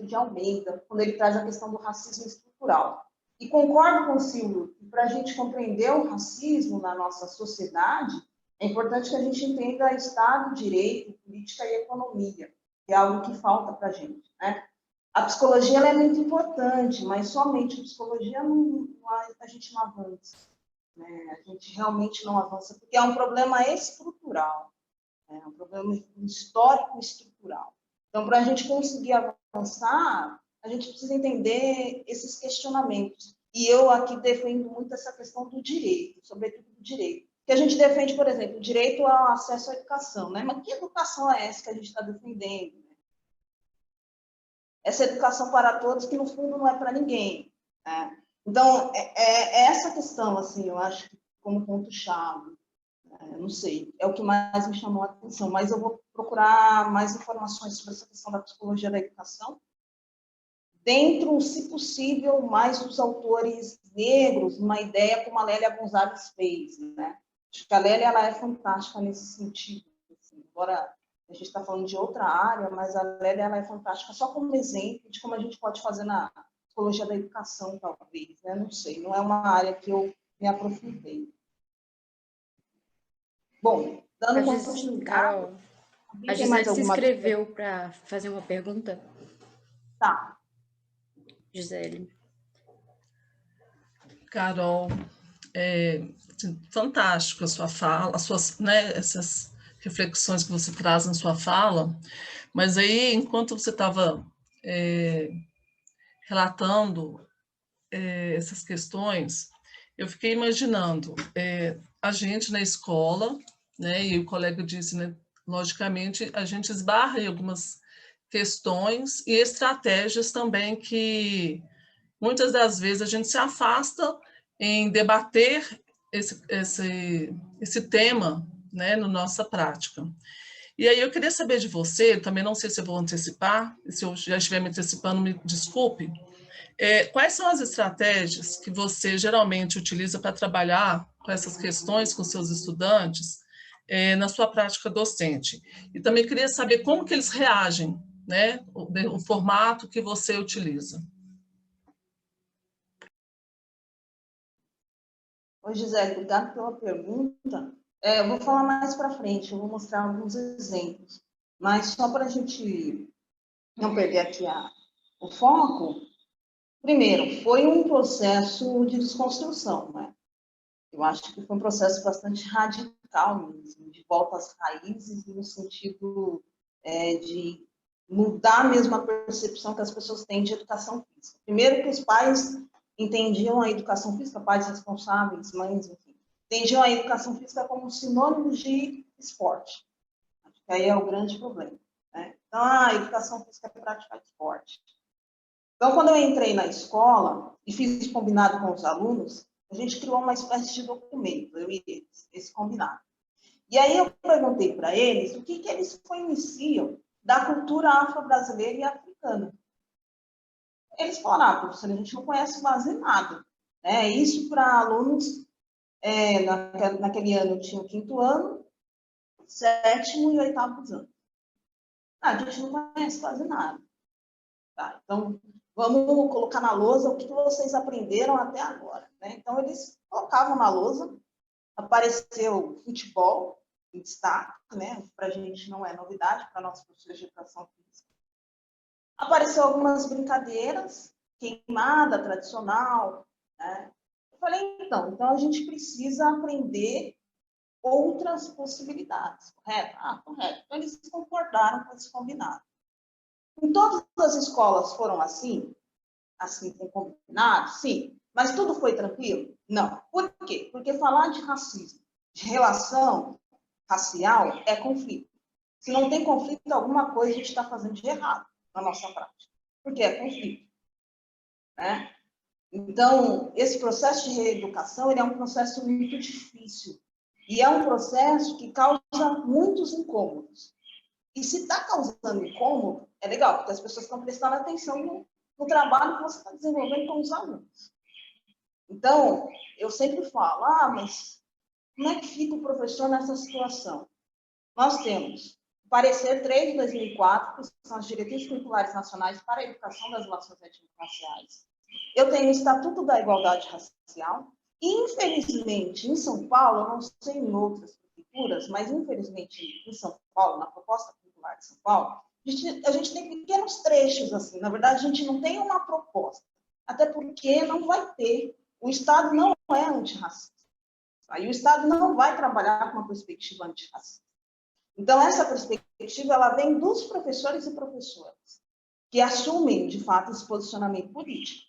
de Almeida, quando ele traz a questão do racismo estrutural. E concordo com o Silvio que, para a gente compreender o racismo na nossa sociedade, é importante que a gente entenda Estado, direito, política e economia, que é algo que falta para a gente, né? A psicologia ela é muito importante, mas somente a psicologia a gente não avança. Né? A gente realmente não avança, porque é um problema estrutural, né? É um problema histórico e estrutural. Então, para a gente conseguir avançar, a gente precisa entender esses questionamentos. E eu aqui defendo muito essa questão do direito, sobretudo do direito. Que a gente defende, por exemplo, o direito ao acesso à educação. Né? Mas que educação é essa que a gente está defendendo? Essa educação para todos, que no fundo não é para ninguém. Né? Então, é essa questão, assim, eu acho que como ponto-chave. Não sei, é o que mais me chamou a atenção, mas eu vou procurar mais informações sobre essa questão da psicologia da educação, dentro, se possível, mais dos autores negros, uma ideia como a Lélia Gonzalez fez. Né? Acho que a Lélia ela é fantástica nesse sentido. Assim, embora a gente está falando de outra área, mas a Lélia ela é fantástica só como exemplo de como a gente pode fazer na psicologia da educação, talvez. Né? Não sei, não é uma área que eu me aprofundei. Bom, dando continuidade... Carol, a Gisele se inscreveu para fazer uma pergunta. Tá. Gisele. Carol, fantástico a sua fala, as suas, né, essas reflexões que você traz na sua fala, mas aí, enquanto você estava relatando essas questões, eu fiquei imaginando a gente na escola, né, e o colega disse, né, logicamente, a gente esbarra em algumas questões e estratégias também que muitas das vezes a gente se afasta em debater esse tema, né, na nossa prática. E aí eu queria saber de você, também não sei se eu vou antecipar, se eu já estiver me antecipando, me desculpe, quais são as estratégias que você geralmente utiliza para trabalhar com essas questões com seus estudantes na sua prática docente? E também queria saber como que eles reagem, né, o formato que você utiliza. Oi, Gisele, obrigada pela pergunta. Eu vou falar mais para frente, eu vou mostrar alguns exemplos. Mas só para a gente não perder aqui o foco, primeiro, foi um processo de desconstrução, né? Eu acho que foi um processo bastante radical mesmo, de volta às raízes, no sentido de mudar mesmo a percepção que as pessoas têm de educação física. Primeiro que os pais entendiam a educação física, pais responsáveis, mães, enfim, entendiam a educação física como sinônimo de esporte. Acho que aí é o grande problema. Né? Então, a educação física é praticar esporte. Então, quando eu entrei na escola e fiz combinado com os alunos, a gente criou uma espécie de documento, eu e eles, esse combinado. E aí eu perguntei para eles o que eles conheciam da cultura afro-brasileira e africana. Eles falaram, professor, a gente não conhece quase nada. Né? Isso para alunos, naquele ano tinha o 5º ano, 7º e 8º ano. A gente não conhece quase nada. Tá? Então, vamos colocar na lousa o que vocês aprenderam até agora. Né? Então, eles colocavam na lousa, apareceu futebol em destaque, né? Para a gente não é novidade, para nossos professores de educação física. Apareceu algumas brincadeiras, queimada tradicional. Né? Eu falei, então a gente precisa aprender outras possibilidades, correto? Correto. Então, eles concordaram com esse combinado. Em todas as escolas foram assim com combinado? Sim. Mas tudo foi tranquilo? Não. Por quê? Porque falar de racismo, de relação racial, é conflito. Se não tem conflito, alguma coisa a gente está fazendo de errado na nossa prática. Porque é conflito. Né? Então, esse processo de reeducação ele é um processo muito difícil. E é um processo que causa muitos incômodos. E se está causando incômodo, é legal, porque as pessoas estão prestando atenção no trabalho que você está desenvolvendo com os alunos. Então, eu sempre falo, mas como é que fica o professor nessa situação? Nós temos o parecer 3 de 2004, que são as diretrizes curriculares nacionais para a educação das relações étnico-raciais. Eu tenho o Estatuto da Igualdade Racial. E, infelizmente, em São Paulo, eu não sei em outras prefeituras, mas, infelizmente, em São Paulo, na proposta curricular de São Paulo, A gente tem pequenos trechos, assim. Na verdade, a gente não tem uma proposta. Até porque não vai ter. O Estado não é antirracista. Aí o Estado não vai trabalhar com uma perspectiva antirracista. Então, essa perspectiva, ela vem dos professores e professoras, que assumem, de fato, esse posicionamento político.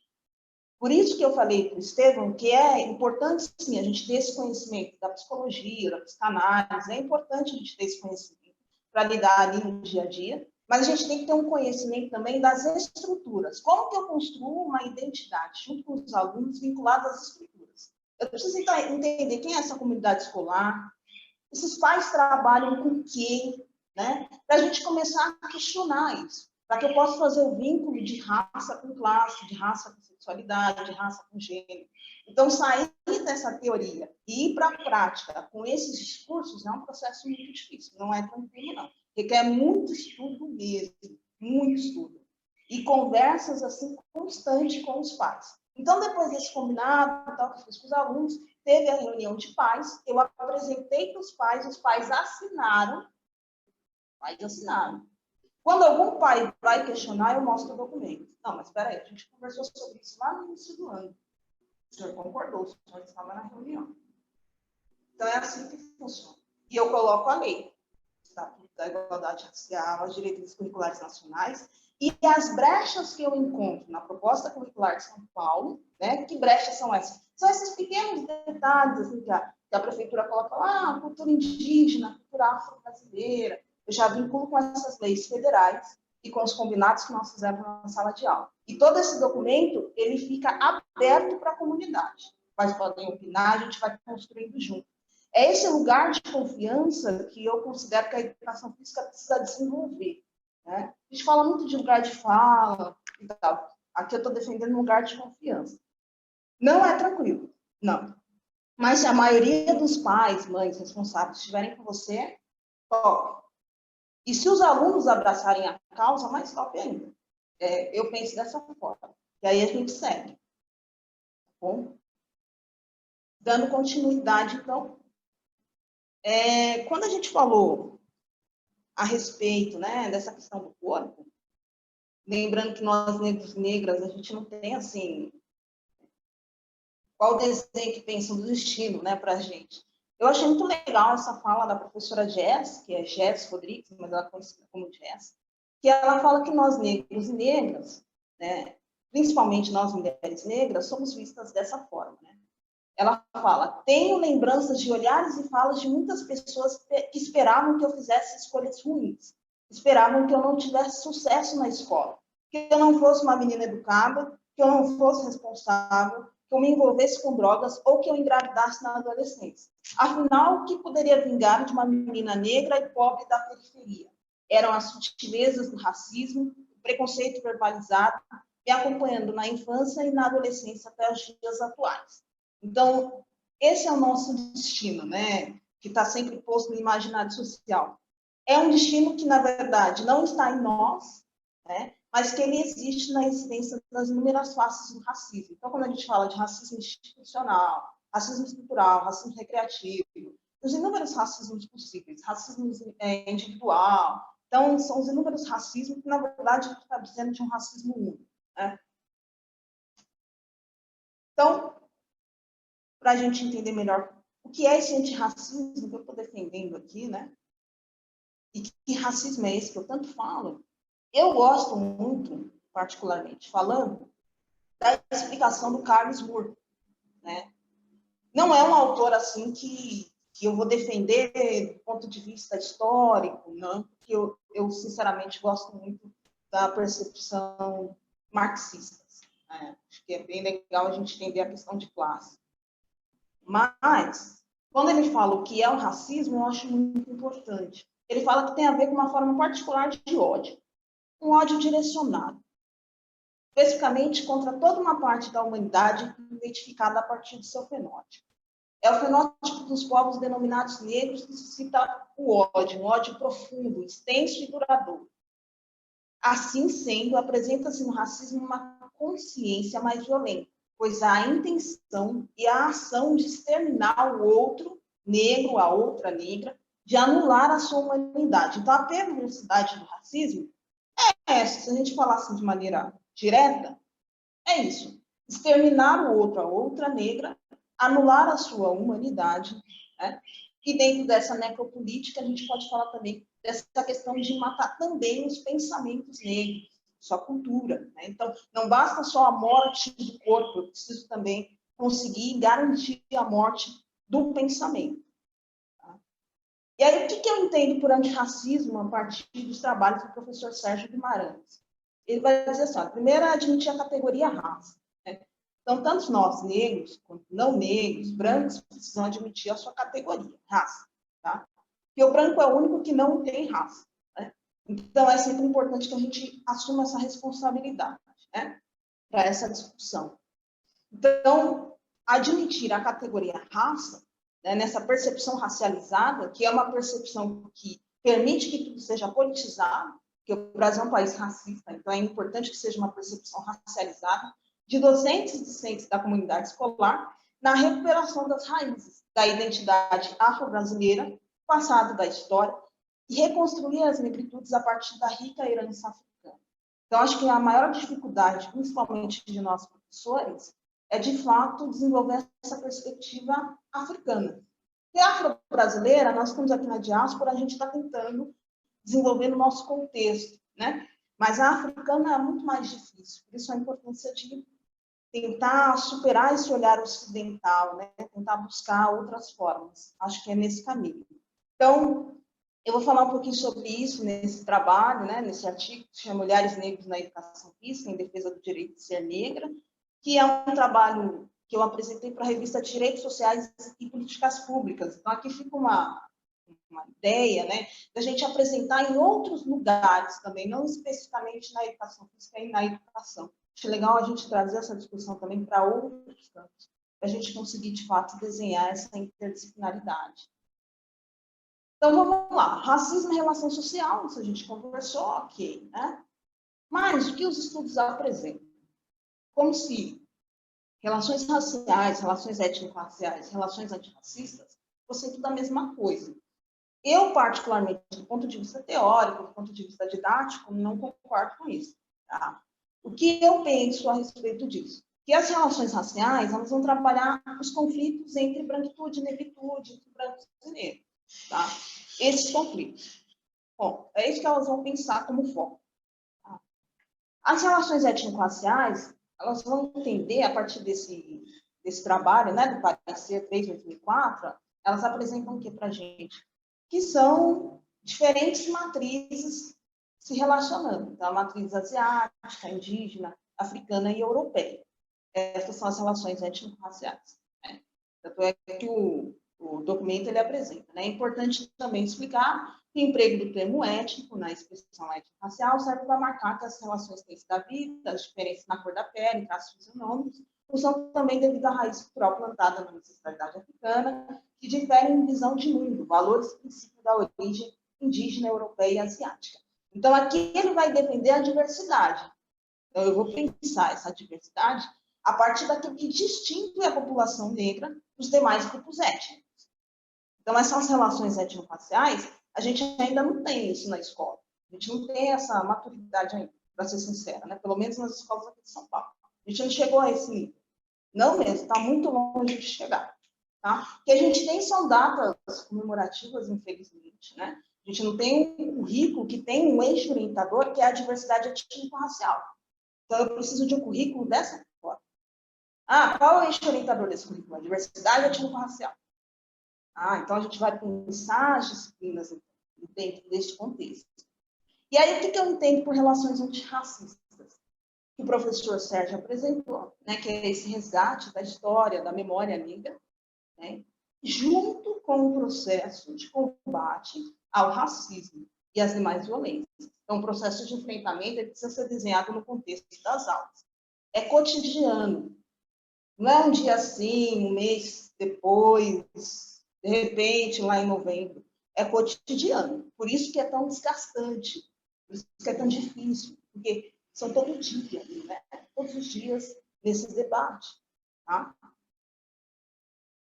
Por isso que eu falei para o Estevão que é importante, sim, a gente ter esse conhecimento da psicologia, da psicanálise, é importante a gente ter esse conhecimento para lidar ali no dia a dia, mas a gente tem que ter um conhecimento também das estruturas. Como que eu construo uma identidade junto com os alunos vinculada às estruturas? Eu preciso entender quem é essa comunidade escolar, esses pais trabalham com quem, né? Para a gente começar a questionar isso, para que eu possa fazer o vínculo de raça com classe, de raça com sexualidade, de raça com gênero. Então, sair dessa teoria e ir para a prática com esses discursos é um processo muito difícil, não é tranquilo, não. Requer muito estudo mesmo, muito estudo. E conversas, assim, constantes com os pais. Então, depois desse combinado, tal, que eu fiz com os alunos, teve a reunião de pais, eu apresentei para os pais assinaram. Quando algum pai vai questionar, eu mostro o documento. Não, mas espera aí, a gente conversou sobre isso lá no início do ano. O senhor concordou, o senhor estava na reunião. Então, é assim que funciona. E eu coloco a lei, Estatuto da Igualdade Racial, as diretrizes curriculares nacionais, e as brechas que eu encontro na proposta curricular de São Paulo, né? Que brechas são essas? São esses pequenos detalhes assim, que a prefeitura coloca lá, cultura indígena, cultura afro-brasileira. Eu já vinculo com essas leis federais e com os combinados que nós fizemos na sala de aula. E todo esse documento, ele fica aberto para a comunidade. Mas podem opinar, a gente vai construindo junto. É esse lugar de confiança que eu considero que a educação física precisa desenvolver. Né? A gente fala muito de lugar de fala e tal. Aqui eu estou defendendo um lugar de confiança. Não é tranquilo, não. Mas se a maioria dos pais, mães, responsáveis estiverem com você, top. E se os alunos abraçarem a causa, mais top ainda. Eu penso dessa forma. E aí a gente segue. Tá bom? Dando continuidade, então. Quando a gente falou a respeito, né, dessa questão do corpo, lembrando que nós, negros e negras, a gente não tem, assim, qual o desenho que pensam do destino, né, para a gente. Eu achei muito legal essa fala da professora Jess, que é Jess Rodrigues, mas ela é conhecida como Jess, que ela fala que nós, negros e negras, né, principalmente nós, mulheres negras, somos vistas dessa forma, né? Ela fala, tenho lembranças de olhares e falas de muitas pessoas que esperavam que eu fizesse escolhas ruins, esperavam que eu não tivesse sucesso na escola, que eu não fosse uma menina educada, que eu não fosse responsável, que eu me envolvesse com drogas ou que eu engravidasse na adolescência. Afinal, o que poderia vingar de uma menina negra e pobre da periferia? Eram as sutilezas do racismo, o preconceito verbalizado, me acompanhando na infância e na adolescência até os dias atuais. Então, esse é o nosso destino, né? Que está sempre posto no imaginário social. É um destino que, na verdade, não está em nós, né? Mas que ele existe na existência das inúmeras faces do racismo. Então, quando a gente fala de racismo institucional, racismo estrutural, racismo recreativo, os inúmeros racismos possíveis, racismo individual. Então, são os inúmeros racismos que, na verdade, a gente está dizendo de um racismo único, né? Então, para a gente entender melhor o que é esse antirracismo que eu estou defendendo aqui, né? E que racismo é esse que eu tanto falo? Eu gosto muito, particularmente, falando da explicação do Carlos Moore, né? Não é um autor assim que eu vou defender do ponto de vista histórico, não, porque eu sinceramente gosto muito da percepção marxista. Né? Acho que é bem legal a gente entender a questão de classe. Mas, quando ele fala o que é o racismo, eu acho muito importante. Ele fala que tem a ver com uma forma particular de ódio. Um ódio direcionado. Especificamente contra toda uma parte da humanidade identificada a partir do seu fenótipo. É o fenótipo dos povos denominados negros que suscita o ódio, um ódio profundo, extenso e duradouro. Assim sendo, apresenta-se no racismo uma consciência mais violenta, pois há a intenção e a ação de exterminar o outro negro, a outra negra, de anular a sua humanidade. Então, a perversidade do racismo essa. Se a gente falasse de maneira direta, é isso. Exterminar o outro, a outra negra, anular a sua humanidade, né? E dentro dessa necropolítica, a gente pode falar também dessa questão de matar também os pensamentos negros, sua cultura, né? Então, não basta só a morte do corpo, eu preciso também conseguir garantir a morte do pensamento. Tá? E aí, o que eu entendo por antirracismo a partir dos trabalhos do professor Sérgio Guimarães? Ele vai dizer assim, ó, primeiro é admitir a categoria raça. Né? Então, tanto nós negros, quanto não negros, brancos, precisam admitir a sua categoria, raça. Tá? Porque o branco é o único que não tem raça. Né? Então, é sempre importante que a gente assuma essa responsabilidade, né? Para essa discussão. Então, admitir a categoria raça, né, nessa percepção racializada, que é uma percepção que permite que tudo seja politizado, porque o Brasil é um país racista, então é importante que seja uma percepção racializada, de docentes e discentes da comunidade escolar, na recuperação das raízes da identidade afro-brasileira, passado da história, e reconstruir as negritudes a partir da rica herança africana. Então, acho que a maior dificuldade, principalmente de nós professores, é, de fato, desenvolver essa perspectiva africana. E a afro-brasileira, nós estamos aqui na diáspora, a gente está tentando desenvolver no nosso contexto, né? Mas a africana é muito mais difícil, por isso a importância de tentar superar esse olhar ocidental, né? Tentar buscar outras formas. Acho que é nesse caminho. Então, eu vou falar um pouquinho sobre isso nesse trabalho, né? Nesse artigo que se chama Olhares Negros na Educação Física, em Defesa do Direito de Ser Negra, que é um trabalho que eu apresentei para a revista Direitos Sociais e Políticas Públicas. Então, aqui fica uma ideia, né, da gente apresentar em outros lugares também, não especificamente na educação física e na educação. Acho legal a gente trazer essa discussão também para outros campos, para a gente conseguir, de fato, desenhar essa interdisciplinaridade. Então, vamos lá. Racismo e relação social, isso a gente conversou, ok, né? Mas o que os estudos apresentam? Como se relações raciais, relações étnico-raciais, relações antirracistas fossem tudo a mesma coisa. Eu, particularmente, do ponto de vista teórico, do ponto de vista didático, não concordo com isso. Tá? O que eu penso a respeito disso? Que as relações raciais, elas vão trabalhar os conflitos entre branquitude e negritude, entre brancos e negros. Tá? Esses conflitos. Bom, é isso que elas vão pensar como foco. Tá? As relações étnico-raciais, elas vão entender, a partir desse trabalho, né, do parecer 3/2004, elas apresentam o que para a gente? Que são diferentes matrizes se relacionando. Então, a matriz asiática, indígena, africana e europeia. Essas são as relações étnico-raciais. Né? Tanto é que o documento ele apresenta. Né? É importante também explicar que o emprego do termo étnico na expressão étnico-racial serve para marcar que as relações têm da vida, as diferenças na cor da pele, traços fisionômicos, usam também devido à raiz cultural plantada na ancestralidade africana, que diferem em visão de mundo, valores e princípios da origem indígena, europeia e asiática. Então, aqui ele vai defender a diversidade. Então, eu vou pensar essa diversidade a partir daquilo que distingue a população negra dos demais grupos étnicos. Então, essas relações étnico-raciais, a gente ainda não tem isso na escola. A gente não tem essa maturidade ainda, para ser sincera, né? Pelo menos nas escolas aqui de São Paulo. A gente não chegou a esse nível. Não mesmo, está muito longe de chegar. Tá? O que a gente tem são datas comemorativas, infelizmente. Né? A gente não tem um currículo que tem um eixo orientador, que é a diversidade étnico-racial. Então, eu preciso de um currículo dessa forma. Ah, qual é o eixo orientador desse currículo? A diversidade étnico-racial. Ah, então a gente vai pensar as disciplinas dentro deste contexto. E aí, o que eu entendo por relações antirracistas? Que o professor Sérgio apresentou, né, que é esse resgate da história, da memória negra, né, junto com o processo de combate ao racismo e às demais violências. Então, o processo de enfrentamento ele precisa ser desenhado no contexto das aulas. É cotidiano. Não é um dia assim, um mês depois, de repente, lá em novembro. É cotidiano. Por isso que é tão desgastante, por isso que é tão difícil, porque são todo dia, né? Todos os dias nesse debate. Tá?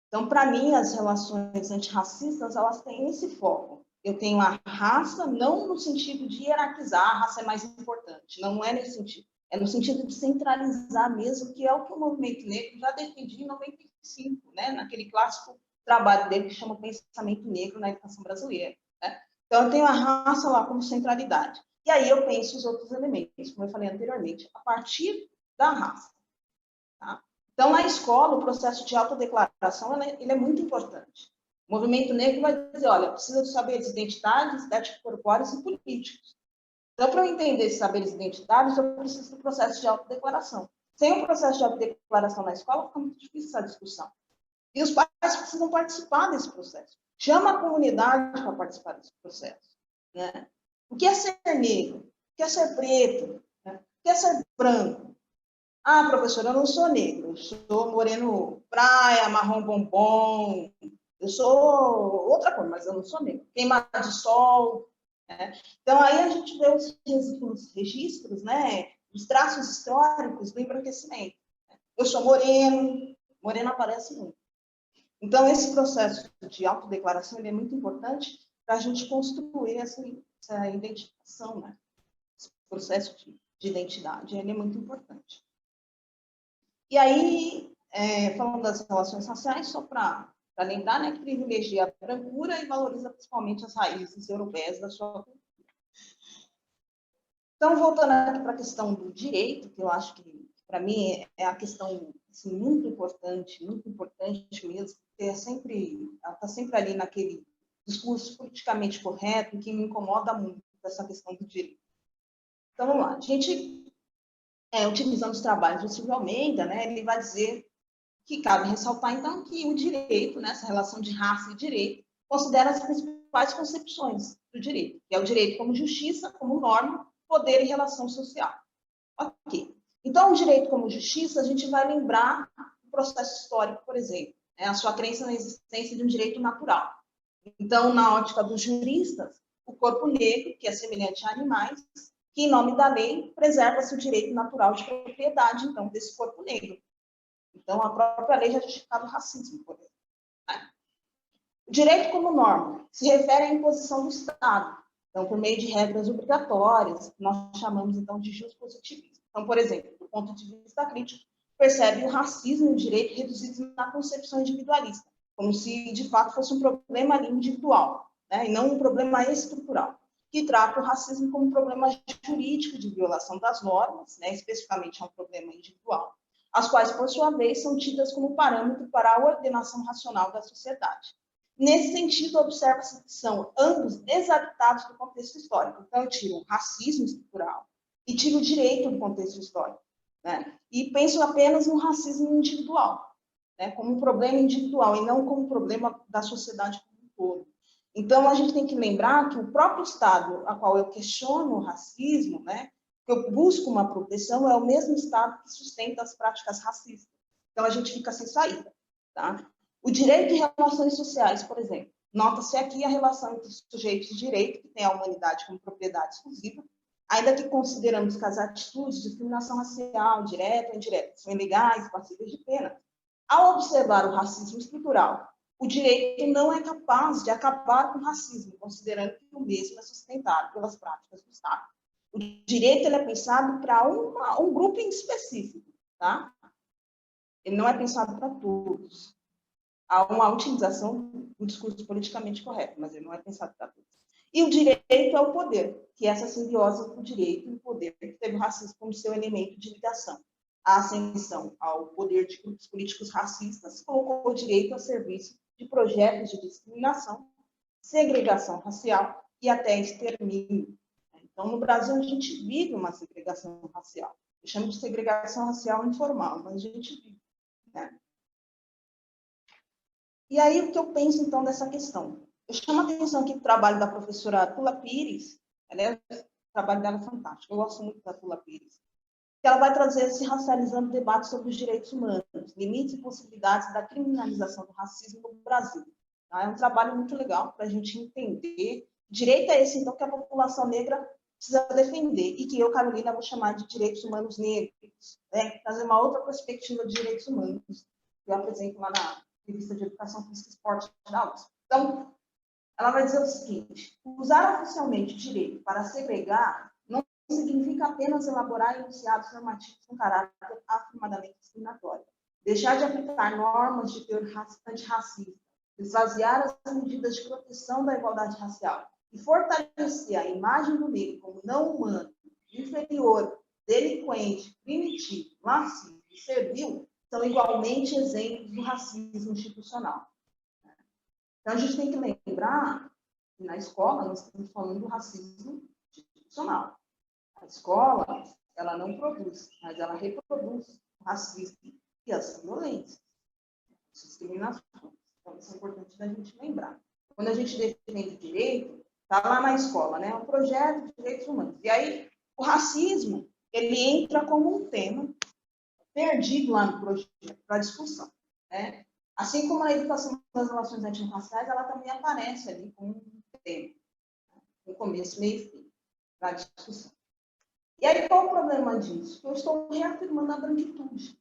Então, para mim, as relações antirracistas, elas têm esse foco. eu tenho a raça, não no sentido de hierarquizar, a raça é mais importante, não é nesse sentido. É no sentido de centralizar mesmo, que é o que o movimento negro já defendia em 95, né? Naquele clássico trabalho dele que chama Pensamento Negro na Educação Brasileira. Né? Então, eu tenho a raça lá como centralidade. E aí eu penso os outros elementos, como eu falei anteriormente, a partir da raça. Tá? Então, na escola, o processo de autodeclaração ele é muito importante. O movimento negro vai dizer, olha, precisa de saberes identitários, ético-corpóreos e políticos. Então, para eu entender esses saberes identitários, eu preciso do processo de autodeclaração. Sem o processo de autodeclaração na escola, fica muito difícil essa discussão. E os pais precisam participar desse processo. Chama a comunidade para participar desse processo. Né? O que é ser negro? O que é ser preto? Né? O que é ser branco? Ah, professora, eu não sou negro. Eu sou moreno praia, marrom bombom. Eu sou outra cor, mas eu não sou negro. Queimado de sol. Né? Então, aí a gente vê os registros, né, os traços históricos do embranquecimento. Eu sou moreno, moreno aparece muito. Então, esse processo de autodeclaração ele é muito importante para a gente construir essa identificação, né? Esse processo de identidade, ele é muito importante. E aí, falando das relações raciais, só para lembrar, né, que privilegia a brancura e valoriza principalmente as raízes europeias da sua cultura. Então, voltando aqui para a questão do direito, que eu acho que, para mim, é a questão assim, muito importante mesmo, porque ela está sempre ali naquele discurso politicamente correto, que me incomoda muito essa questão do direito. Então, vamos lá. A gente, utilizando os trabalhos do Silvio Almeida, né, ele vai dizer que cabe ressaltar, então, que o direito, né, essa relação de raça e direito, considera as principais concepções do direito, que é o direito como justiça, como norma, poder e relação social. Ok. Então, o direito como justiça, a gente vai lembrar o processo histórico, por exemplo, né, a sua crença na existência de um direito natural. Então, na ótica dos juristas, o corpo negro, que é semelhante a animais, que, em nome da lei, preserva-se o direito natural de propriedade, então, desse corpo negro. Então, a própria lei já justificava o racismo, por exemplo. Né? O direito como norma se refere à imposição do Estado, então, por meio de regras obrigatórias, que nós chamamos, então, de juspositivismo. Então, por exemplo, do ponto de vista crítico, percebe o racismo e o direito reduzidos na concepção individualista, como se, de fato, fosse um problema ali individual, né, e não um problema estrutural, que trata o racismo como um problema jurídico de violação das normas, né, especificamente é um problema individual, as quais, por sua vez, são tidas como parâmetro para a ordenação racional da sociedade. Nesse sentido, observa-se que são ambos desadaptados do contexto histórico. Então, eu tiro o racismo estrutural e tiro o direito do contexto histórico. Né? E penso apenas no racismo individual, né? Como um problema individual e não como um problema da sociedade como um todo. Então, a gente tem que lembrar que o próprio Estado a qual eu questiono o racismo, né, que eu busco uma proteção, é o mesmo Estado que sustenta as práticas racistas. Então, a gente fica sem saída. Tá? O direito de relações sociais, por exemplo, nota-se aqui a relação entre os sujeitos de direito, que tem a humanidade como propriedade exclusiva, ainda que consideramos que as atitudes de discriminação racial, direta ou indireta, são ilegais, passíveis de pena. Ao observar o racismo estrutural, o direito não é capaz de acabar com o racismo, considerando que o mesmo é sustentado pelas práticas do Estado. O direito ele é pensado para um grupo em específico, tá? Ele não é pensado para todos. Há uma utilização do discurso politicamente correto, mas ele não é pensado para todos. E o direito é o poder, que é essa simbiose entre o direito e o poder, que teve o racismo como seu elemento de ligação. A ascensão ao poder de grupos políticos racistas colocou o direito a serviço de projetos de discriminação, segregação racial e até extermínio. Então, no Brasil, a gente vive uma segregação racial. Eu chamo de segregação racial informal, mas a gente vive. Né? E aí, o que eu penso, então, dessa questão? Eu chamo a atenção aqui para o trabalho da professora Tula Pires, o trabalho dela é fantástico, eu gosto muito da Tula Pires, que ela vai trazer esse racializando debate sobre os direitos humanos, limites e possibilidades da criminalização do racismo no Brasil. Tá? É um trabalho muito legal para a gente entender. Direito é esse, então, que a população negra precisa defender, e que eu, Carolina, vou chamar de direitos humanos negros, né? Trazer uma outra perspectiva de direitos humanos, que eu apresento lá na revista de Educação Física e Esporte da USP. Então, ela vai dizer o seguinte: usar oficialmente o direito para segregar não significa apenas elaborar enunciados normativos com caráter afirmadamente discriminatório, deixar de aplicar normas de teor antirracista, esvaziar as medidas de proteção da igualdade racial e fortalecer a imagem do negro como não humano, inferior, delinquente, primitivo, lascivo e servil, são igualmente exemplos do racismo institucional. Então, a gente tem que lembrar que na escola nós estamos falando do racismo institucional. A escola, ela não produz, mas ela reproduz o racismo e as violências, as discriminações. Então, isso é importante da gente lembrar. Quando a gente defende direito, está lá na escola, né? Um projeto de direitos humanos. E aí, o racismo, ele entra como um tema perdido lá no projeto, para discussão, né? Assim como a educação das relações étnico-raciais, ela também aparece ali como um tema, no começo, meio e fim, para discussão. E aí, qual o problema disso? Eu estou reafirmando a branquitude,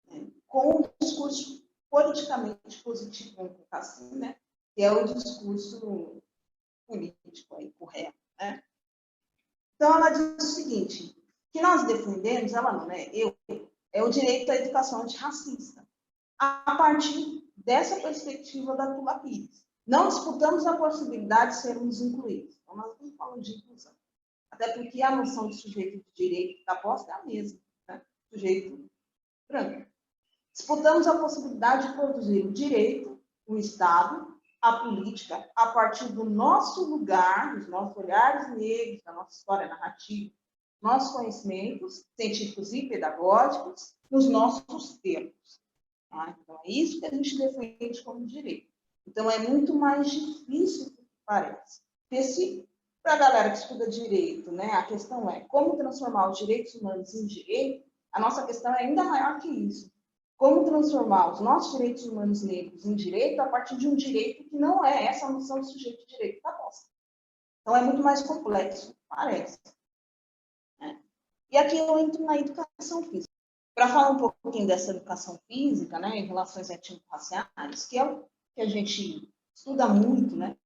né? Com um discurso politicamente positivo, vamos colocar assim, né? Que é o discurso político aí, correto, né? Então, ela diz o seguinte, que nós defendemos, ela não, né? É o direito à educação antirracista, a partir dessa perspectiva da Tula Pires. Não disputamos a possibilidade de sermos incluídos. Então, nós estamos falando de inclusão. Até porque a noção de sujeito de direito da posse é a mesma, né? Sujeito branco. Disputamos a possibilidade de produzir o direito, o Estado, a política, a partir do nosso lugar, dos nossos olhares negros, da nossa história narrativa, nossos conhecimentos científicos e pedagógicos, nos nossos termos. Tá? Então, é isso que a gente defende como direito. Então, é muito mais difícil do que parece. Porque para a galera que estuda direito, né, a questão é como transformar os direitos humanos em direito, a nossa questão é ainda maior que isso. Como transformar os nossos direitos humanos negros em direito a partir de um direito que não é essa noção de sujeito de direito da posse. Então, é muito mais complexo, parece. E aqui eu entro na educação física. Para falar um pouquinho dessa educação física, né, em relações étnico-raciais, que é o que a gente estuda muito, né,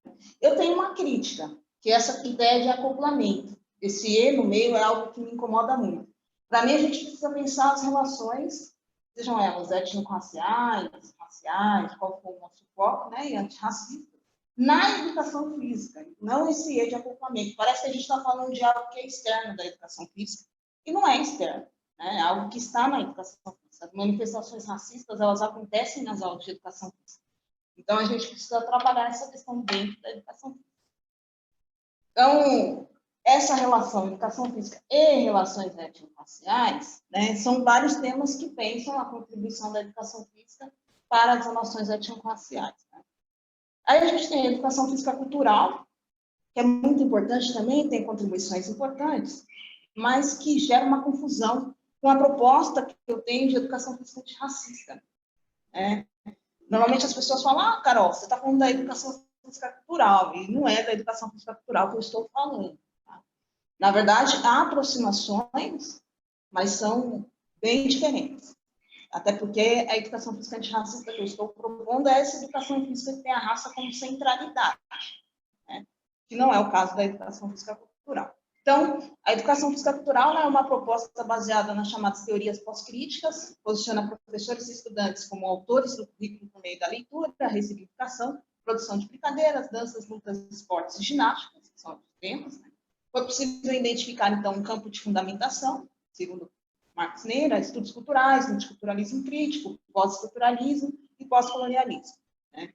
eu tenho uma crítica, que é essa ideia de acoplamento. Esse E no meio é algo que me incomoda muito. Para mim, a gente precisa pensar as relações, sejam elas étnico-raciais, raciais, qual for o nosso foco, né, e antirracista, na educação física, não esse E de acoplamento. Parece que a gente está falando de algo que é externo da educação física, e não é externo, né? É algo que está na educação física. As manifestações racistas, elas acontecem nas aulas de educação física. Então, a gente precisa trabalhar essa questão dentro da educação física. Então, essa relação educação física e relações étnico-raciais, né, são vários temas que pensam a contribuição da educação física para as relações étnico-raciais. Né? Aí a gente tem a educação física cultural, que é muito importante também, tem contribuições importantes, mas que gera uma confusão com a proposta que eu tenho de educação física antirracista. Né? Normalmente as pessoas falam, Carol, você está falando da educação física cultural, e não é da educação física cultural que eu estou falando. Tá? Na verdade, há aproximações, mas são bem diferentes. Até porque a educação física antirracista que eu estou propondo é essa educação física que tem a raça como centralidade, né? Que não é o caso da educação física cultural. Então, a educação física cultural é uma proposta baseada nas chamadas teorias pós-críticas, posiciona professores e estudantes como autores do currículo por meio da leitura, a ressignificação, produção de brincadeiras, danças, lutas, esportes e ginásticas, que são os temas. Né? Foi possível identificar, então, um campo de fundamentação, segundo Marx Neira, estudos culturais, multiculturalismo crítico, pós-estruturalismo e pós-colonialismo. Né?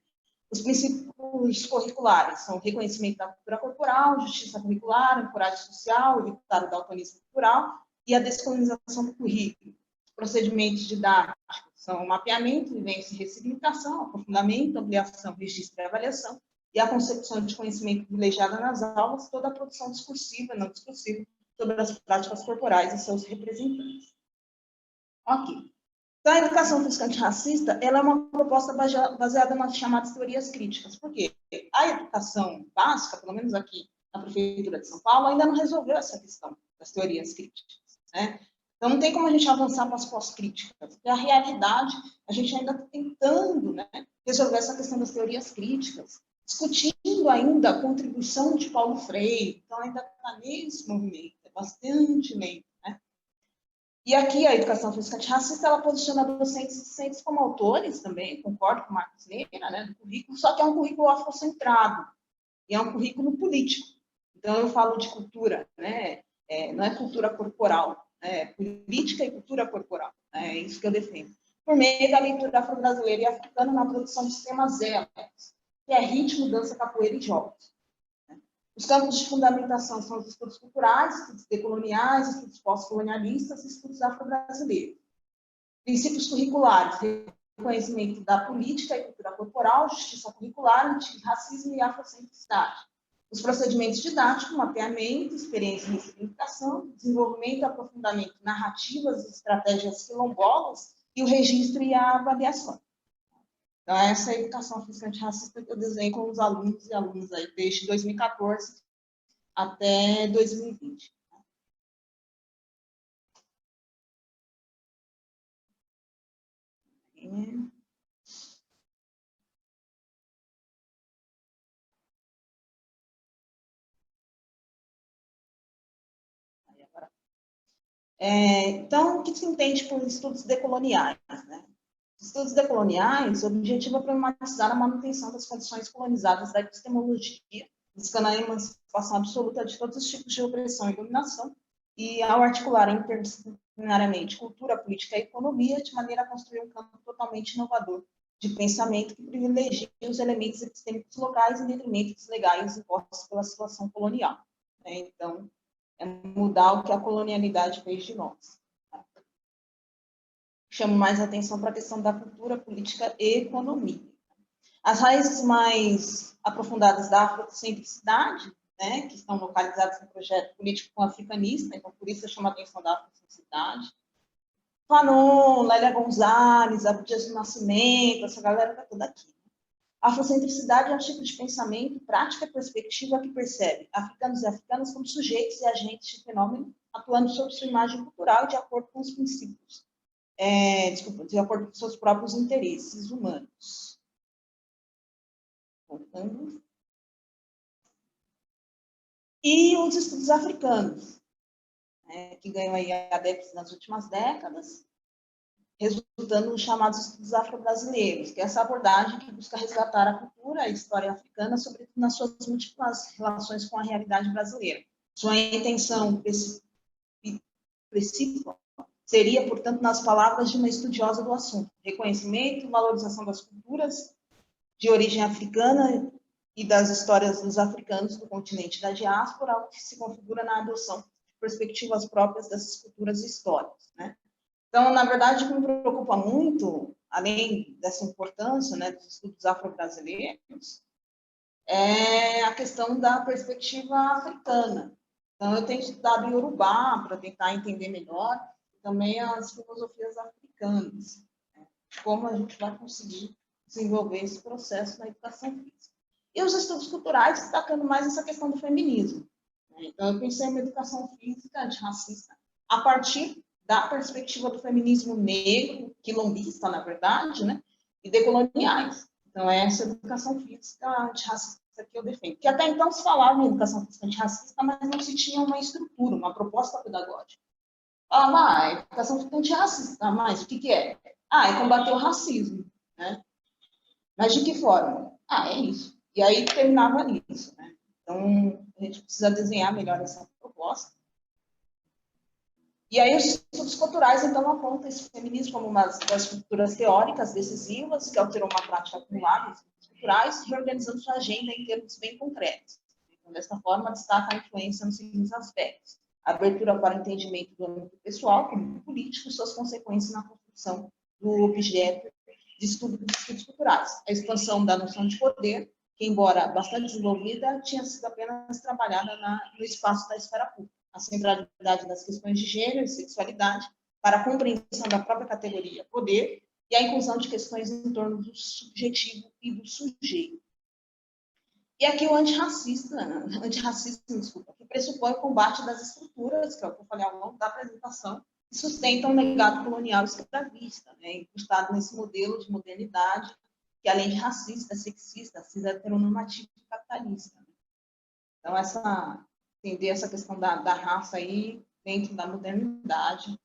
Os princípios curriculares são o reconhecimento da cultura corporal, justiça curricular, ancoragem social, evitar o daltonismo cultural e a descolonização do currículo. Os procedimentos didáticos são o mapeamento, vivência e ressignificação, aprofundamento, ampliação, registro e avaliação, e a concepção de conhecimento privilegiada nas aulas, toda a produção discursiva e não discursiva sobre as práticas corporais e seus representantes. Ok. Então, a educação física antirracista, ela é uma proposta baseada nas chamadas teorias críticas. Por quê? A educação básica, pelo menos aqui na Prefeitura de São Paulo, ainda não resolveu essa questão das teorias críticas. Né? Então, não tem como a gente avançar para as pós-críticas, porque a realidade, a gente ainda está tentando, né, resolver essa questão das teorias críticas, discutindo muito ainda a contribuição de Paulo Freire, então ainda está nesse movimento, é bastante lento, né? E aqui a educação física antirracista, ela posiciona docentes e discentes como autores também, concordo com o Marcos Neira, né, do currículo, só que é um currículo afrocentrado, e é um currículo político. Então, eu falo de cultura, né? Não é cultura corporal, é política e cultura corporal, é isso que eu defendo. Por meio da leitura afro-brasileira e africana na produção de sistemas élicos, que é ritmo, dança, capoeira e jogos. Os campos de fundamentação são os estudos culturais, estudos decoloniais, estudos pós-colonialistas e estudos afro-brasileiros. Princípios curriculares, reconhecimento da política e cultura corporal, justiça curricular, antirracismo e afrocentricidade. Os procedimentos didáticos, mapeamento, experiência e ressignificação, desenvolvimento e aprofundamento, narrativas e estratégias quilombolas, e o registro e a avaliação. Então, essa é a educação física antirracista que eu desenho com os alunos e alunas aí, desde 2014 até 2020. Então, o que se entende por estudos decoloniais, né? Estudos decoloniais, o objetivo é problematizar a manutenção das condições colonizadas da epistemologia, buscando a emancipação absoluta de todos os tipos de opressão e dominação, e ao articular interdisciplinariamente cultura, política e economia, de maneira a construir um campo totalmente inovador de pensamento que privilegia os elementos epistêmicos locais em detrimento dos legais impostos pela situação colonial. Então, é mudar o que a colonialidade fez de nós. Chamo mais atenção para a questão da cultura, política e economia. As raízes mais aprofundadas da afrocentricidade, né, que estão localizadas no projeto político pan-africanista, então por isso eu chamo a atenção da afrocentricidade. Fanon, Lélia Gonzalez, Abdias do Nascimento, essa galera está toda aqui. A afrocentricidade é um tipo de pensamento, prática e perspectiva que percebe africanos e africanas como sujeitos e agentes de fenômeno, atuando sobre sua imagem cultural e de acordo com os princípios, de acordo com seus próprios interesses humanos. Voltando. E os estudos africanos, que ganham aí adeptos nas últimas décadas, resultando nos chamados estudos afro-brasileiros, que é essa abordagem que busca resgatar a cultura, a história africana, sobretudo nas suas múltiplas relações com a realidade brasileira. Sua intenção principal seria, portanto, nas palavras de uma estudiosa do assunto, reconhecimento e valorização das culturas de origem africana e das histórias dos africanos do continente da diáspora, algo que se configura na adoção de perspectivas próprias dessas culturas e histórias, né? Então, na verdade, o que me preocupa muito, além dessa importância, né, dos estudos afro-brasileiros, é a questão da perspectiva africana. Então, eu tenho estudado Iorubá para tentar entender melhor também as filosofias africanas, né, como a gente vai conseguir desenvolver esse processo na educação física. E os estudos culturais destacando mais essa questão do feminismo, né? Então, eu pensei em uma educação física antirracista a partir da perspectiva do feminismo negro, quilombista, na verdade, né, e decoloniais. Então, é essa educação física antirracista que eu defendo. Que até então se falava em educação física antirracista, mas não se tinha uma estrutura, uma proposta pedagógica. A educação física antirracista, mas o que é? É combater o racismo, né? Mas de que forma? É isso. E aí terminava nisso, né? Então, a gente precisa desenhar melhor essa proposta. E aí os estudos culturais, então, apontam esse feminismo como uma das culturas teóricas decisivas, que alterou uma prática acumulada em estudos culturais, reorganizando sua agenda em termos bem concretos. Então, desta forma, destaca a influência nos seguintes aspectos: a abertura para o entendimento do âmbito pessoal, como político, e suas consequências na construção do objeto de estudo dos estudos culturais. A expansão da noção de poder, que, embora bastante desenvolvida, tinha sido apenas trabalhada no espaço da esfera pública. A centralidade das questões de gênero e sexualidade para a compreensão da própria categoria poder e a inclusão de questões em torno do subjetivo e do sujeito. E aqui o antirracismo, que pressupõe o combate das estruturas, que é o que eu falei ao longo da apresentação, que sustentam o legado colonial escravista, né, incrustado nesse modelo de modernidade que além de racista, sexista, cis heteronormativo e capitalista. Então, entender essa questão da raça aí dentro da modernidade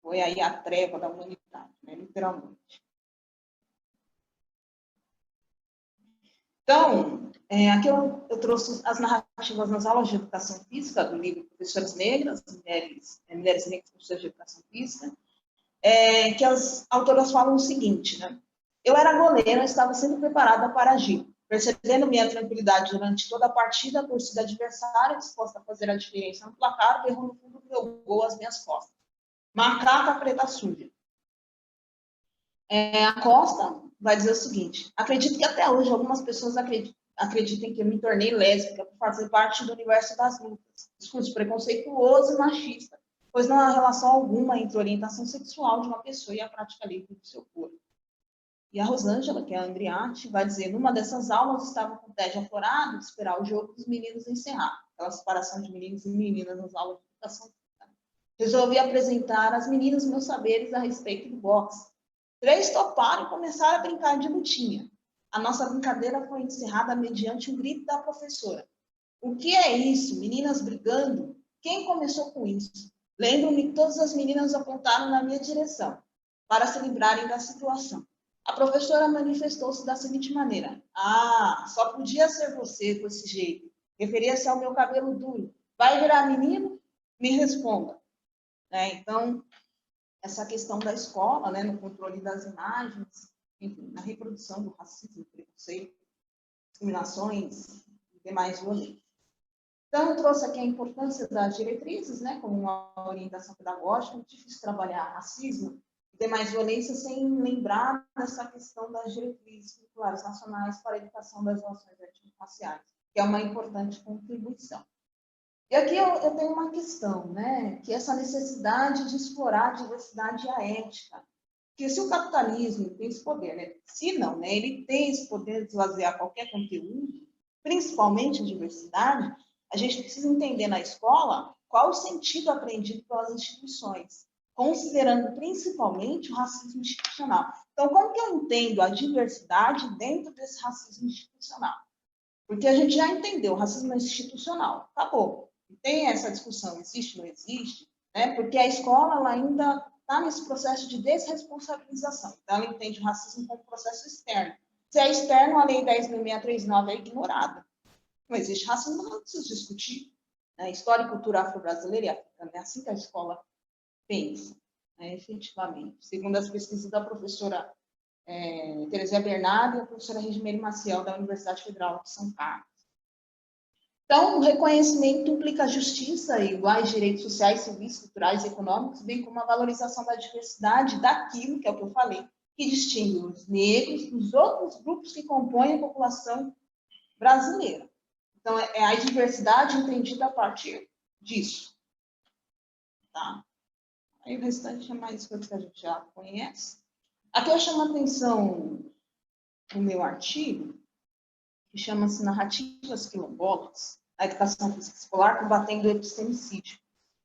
foi aí a treva da humanidade, né, literalmente. Então, aqui eu trouxe as narrativas nas aulas de educação física do livro Professoras Negras, Mulheres Negras Professoras de Educação Física, que as autoras falam o seguinte, né? Eu era goleira, estava sendo preparada para agir. Percebendo minha tranquilidade durante toda a partida, a torcida adversária, disposta a fazer a diferença no placar, berrou no fundo do meu gol às minhas costas. Macaca preta suja. A Costa vai dizer o seguinte: acredito que até hoje algumas pessoas acreditem que eu me tornei lésbica por fazer parte do universo das lutas. Discurso preconceituoso e machista, pois não há relação alguma entre a orientação sexual de uma pessoa e a prática livre do seu corpo. E a Rosângela, que é a Andriati, vai dizer: numa dessas aulas estava com o tédio aflorado de esperar o jogo dos meninos encerrar. Aquela separação de meninos e meninas nas aulas de educação física. Resolvi apresentar às meninas meus saberes a respeito do boxe. 3 toparam e começaram a brincar de lutinha. A nossa brincadeira foi encerrada mediante um grito da professora. O que é isso? Meninas brigando? Quem começou com isso? Lembro-me que todas as meninas apontaram na minha direção, para se livrarem da situação. A professora manifestou-se da seguinte maneira: ah, só podia ser você com esse jeito. Referia-se ao meu cabelo duro. Vai virar menino? Me responda. Então, essa questão da escola, né, no controle das imagens, enfim, na reprodução do racismo, preconceito, discriminações e demais violências. Então, eu trouxe aqui a importância das diretrizes, né, como uma orientação pedagógica. É difícil trabalhar racismo e demais violências sem lembrar dessa questão das diretrizes curriculares nacionais para a educação das relações étnico-raciais, que é uma importante contribuição. E aqui eu tenho uma questão, né, que é essa necessidade de explorar a diversidade e a ética. Porque se o capitalismo tem esse poder, né, se não, né, ele tem esse poder de esvaziar qualquer conteúdo, principalmente a diversidade, a gente precisa entender na escola qual o sentido aprendido pelas instituições, considerando principalmente o racismo institucional. Então, como que eu entendo a diversidade dentro desse racismo institucional? Porque a gente já entendeu, o racismo institucional, acabou. Tem essa discussão, existe ou não existe, né? Porque a escola ela ainda está nesse processo de desresponsabilização. Então, ela entende o racismo como processo externo. Se é externo, a Lei 10.639 é ignorada. Não existe racismo, não precisa discutir. História e cultura afro-brasileira e africana, é assim que a escola pensa, né, efetivamente. Segundo as pesquisas da professora Teresa Bernardo e a professora Regimeire Maciel, da Universidade Federal de São Carlos. Então, o reconhecimento implica justiça e iguais direitos sociais, civis, culturais e econômicos, bem como a valorização da diversidade daquilo, que é o que eu falei, que distingue os negros dos outros grupos que compõem a população brasileira. Então, é a diversidade entendida a partir disso. Tá? Aí o restante é mais coisa que a gente já conhece. Aqui eu chamo a atenção no meu artigo, que chama-se Narrativas Quilombolas, a educação física escolar combatendo o epistemicídio,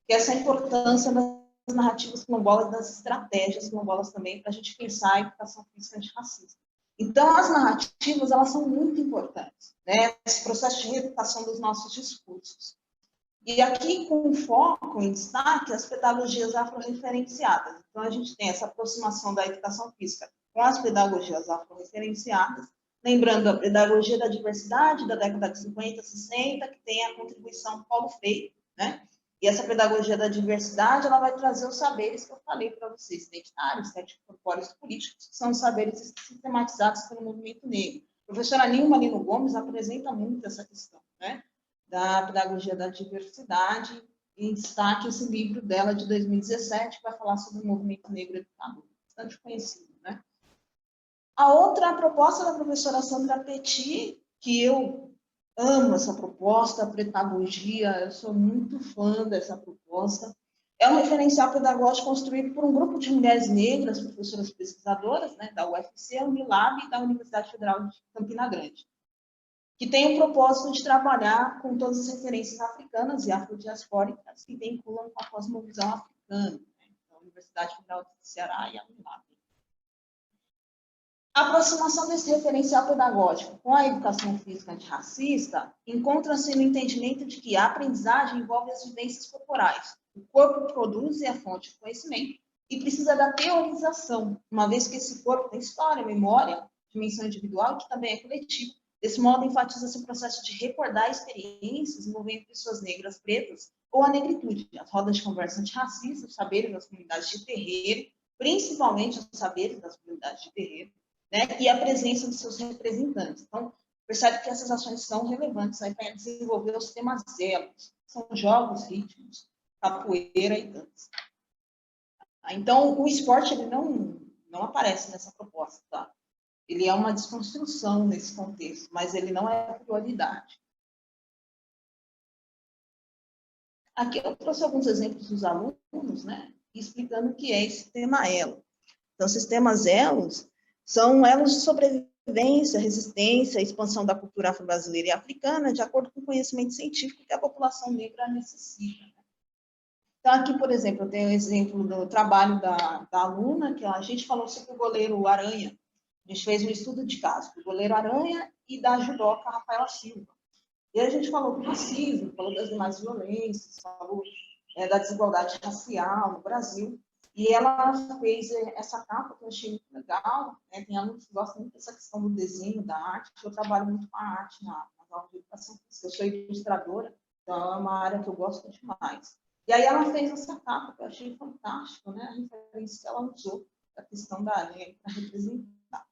que é essa importância das narrativas quilombolas, das estratégias quilombolas também, para a gente pensar a educação física antirracista. Então, as narrativas, elas são muito importantes, né? Esse processo de reeducação dos nossos discursos. E aqui, com foco em destaque, as pedagogias afro-referenciadas. Então, a gente tem essa aproximação da educação física com as pedagogias afro-referenciadas, lembrando a pedagogia da diversidade da década de 50, 60, que tem a contribuição do Paulo Freire, né? E essa pedagogia da diversidade, ela vai trazer os saberes que eu falei para vocês, identitários, ético-corpóreos e políticos, que são os saberes sistematizados pelo movimento negro. A professora Nilma Lino Gomes apresenta muito essa questão, né? Da pedagogia da diversidade, em destaque esse livro dela de 2017, que vai falar sobre o movimento negro educador, bastante conhecido, né? A outra proposta da professora Sandra Petit, que eu amo essa proposta, a pedagogia, eu sou muito fã dessa proposta, é um referencial pedagógico construído por um grupo de mulheres negras, professoras pesquisadoras, né, da UFC, Unilab e da Universidade Federal de Campina Grande, que tem o propósito de trabalhar com todas as referências africanas e afrodiaspóricas que vinculam com a cosmovisão africana, né? Então, a Universidade Federal do Ceará e a Unilab. A aproximação desse referencial pedagógico com a educação física antirracista encontra-se no entendimento de que a aprendizagem envolve as vivências corporais. O corpo produz e é fonte de conhecimento e precisa da teorização, uma vez que esse corpo tem história, memória, dimensão individual e que também é coletivo. Desse modo, enfatiza-se o processo de recordar experiências envolvendo pessoas negras, pretas ou a negritude, as rodas de conversa antirracistas, os saberes das comunidades de terreiro, principalmente os saberes das comunidades de terreiro, né, e a presença de seus representantes. Então, percebe que essas ações são relevantes para desenvolver os temas elos, são jogos, ritmos, capoeira e dança. Então, o esporte ele não aparece nessa proposta, tá? Ele é uma desconstrução nesse contexto, mas ele não é prioridade. Aqui eu trouxe alguns exemplos dos alunos, né, explicando o que é esse tema elo. Então, sistemas elos são elos de sobrevivência, resistência, expansão da cultura afro-brasileira e africana, de acordo com o conhecimento científico que a população negra necessita. Então, aqui, por exemplo, eu tenho o exemplo do trabalho da aluna, que a gente falou sobre o goleiro Aranha. A gente fez um estudo de caso do goleiro Aranha e da judoca Rafaela Silva. E a gente falou do racismo, falou das demais violências, falou da desigualdade racial no Brasil. E ela fez essa capa que eu achei muito legal. Né? Tem alunos que gostam muito dessa questão do desenho, da arte. Eu trabalho muito com a arte nas aulas de educação física. Eu sou ilustradora, então é uma área que eu gosto demais. E aí ela fez essa capa que eu achei fantástico, né? A referência que ela usou, a questão da aranha para representar.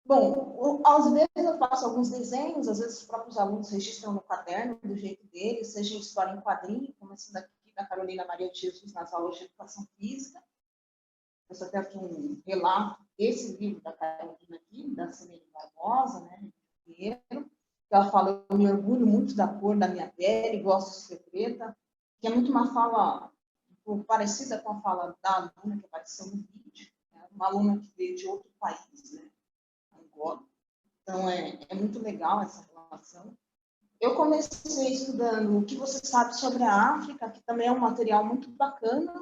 Bom, às vezes eu faço alguns desenhos, às vezes os próprios alunos registram no caderno do jeito deles, seja história em quadrinho, como esse daqui da Carolina Maria de Jesus nas aulas de educação física. Eu só tenho aqui um relato desse livro da Carolina aqui, da Celene Barbosa, né? Que ela fala: eu me orgulho muito da cor da minha pele, gosto de ser preta, que é muito uma fala parecida com a fala da aluna que apareceu no vídeo, né? Uma aluna que veio de outro país, né? Angola. Então, é muito legal essa relação. Eu comecei estudando o que você sabe sobre a África, que também é um material muito bacana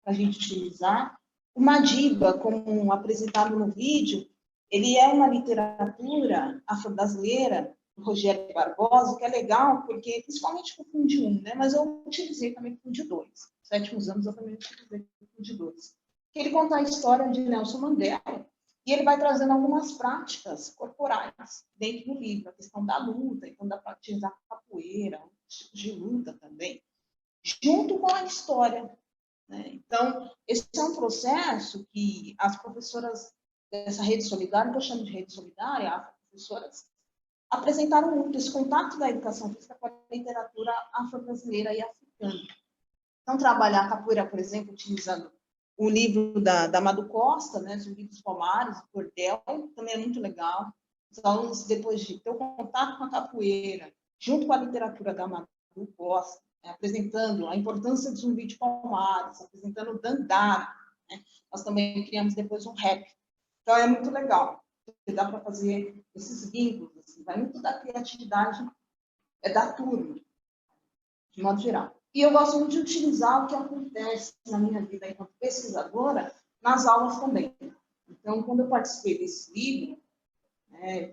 para a gente utilizar. O Madiba, como apresentado no vídeo, ele é uma literatura afro-brasileira, do Rogério Barbosa, que é legal, porque, principalmente com o Fundo 1, né? Mas eu utilizei também o Fundo 2. Nos 7 anos eu também utilizei o Fundo 2. Ele conta a história de Nelson Mandela, e ele vai trazendo algumas práticas corporais dentro do livro, a questão da luta, então da prática da capoeira, tipos de luta também, junto com a história. Né? Então, esse é um processo que as professoras dessa rede solidária, que eu chamo de rede solidária, as professoras apresentaram muito esse contato da educação física com a literatura afro-brasileira e africana. Então, trabalhar a capoeira, por exemplo, utilizando o livro da Madu Costa, né, os livros Pomares, o Cordel, também é muito legal. Os alunos, depois de ter o contato com a capoeira, junto com a literatura da Madu Costa, né, apresentando a importância do zumbi de Pomares, apresentando o dandara, né, nós também criamos depois um rap. Então, é muito legal. Dá para fazer esses vínculos, assim, vai muito da criatividade da turma, de modo geral. E eu gosto muito de utilizar o que acontece na minha vida enquanto pesquisadora nas aulas também. Então, quando eu participei desse livro,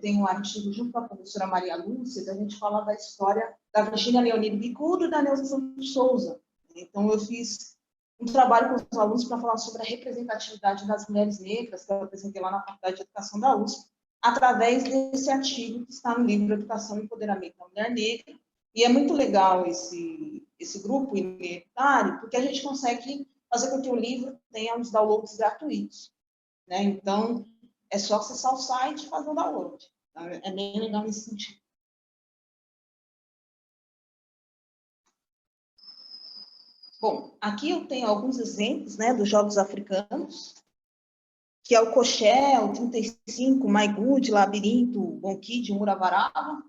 tem um artigo junto com a professora Maria Lúcia, a gente fala da história da Virgínia Leonir Bicudo e da Neuza Santos Souza. Então, eu fiz um trabalho com os alunos para falar sobre a representatividade das mulheres negras, que eu apresentei lá na Faculdade de Educação da USP, através desse artigo que está no livro Educação e Empoderamento da Mulher Negra. E é muito legal esse grupo universitário, porque a gente consegue fazer com que o livro tenha uns downloads gratuitos. Né? Então, é só acessar o site e fazer o download. Então, é bem legal nesse sentido. Bom, aqui eu tenho alguns exemplos, né, dos jogos africanos, que é o Coché, o 35, Maigud, Labirinto, Bonkid, Muravarava.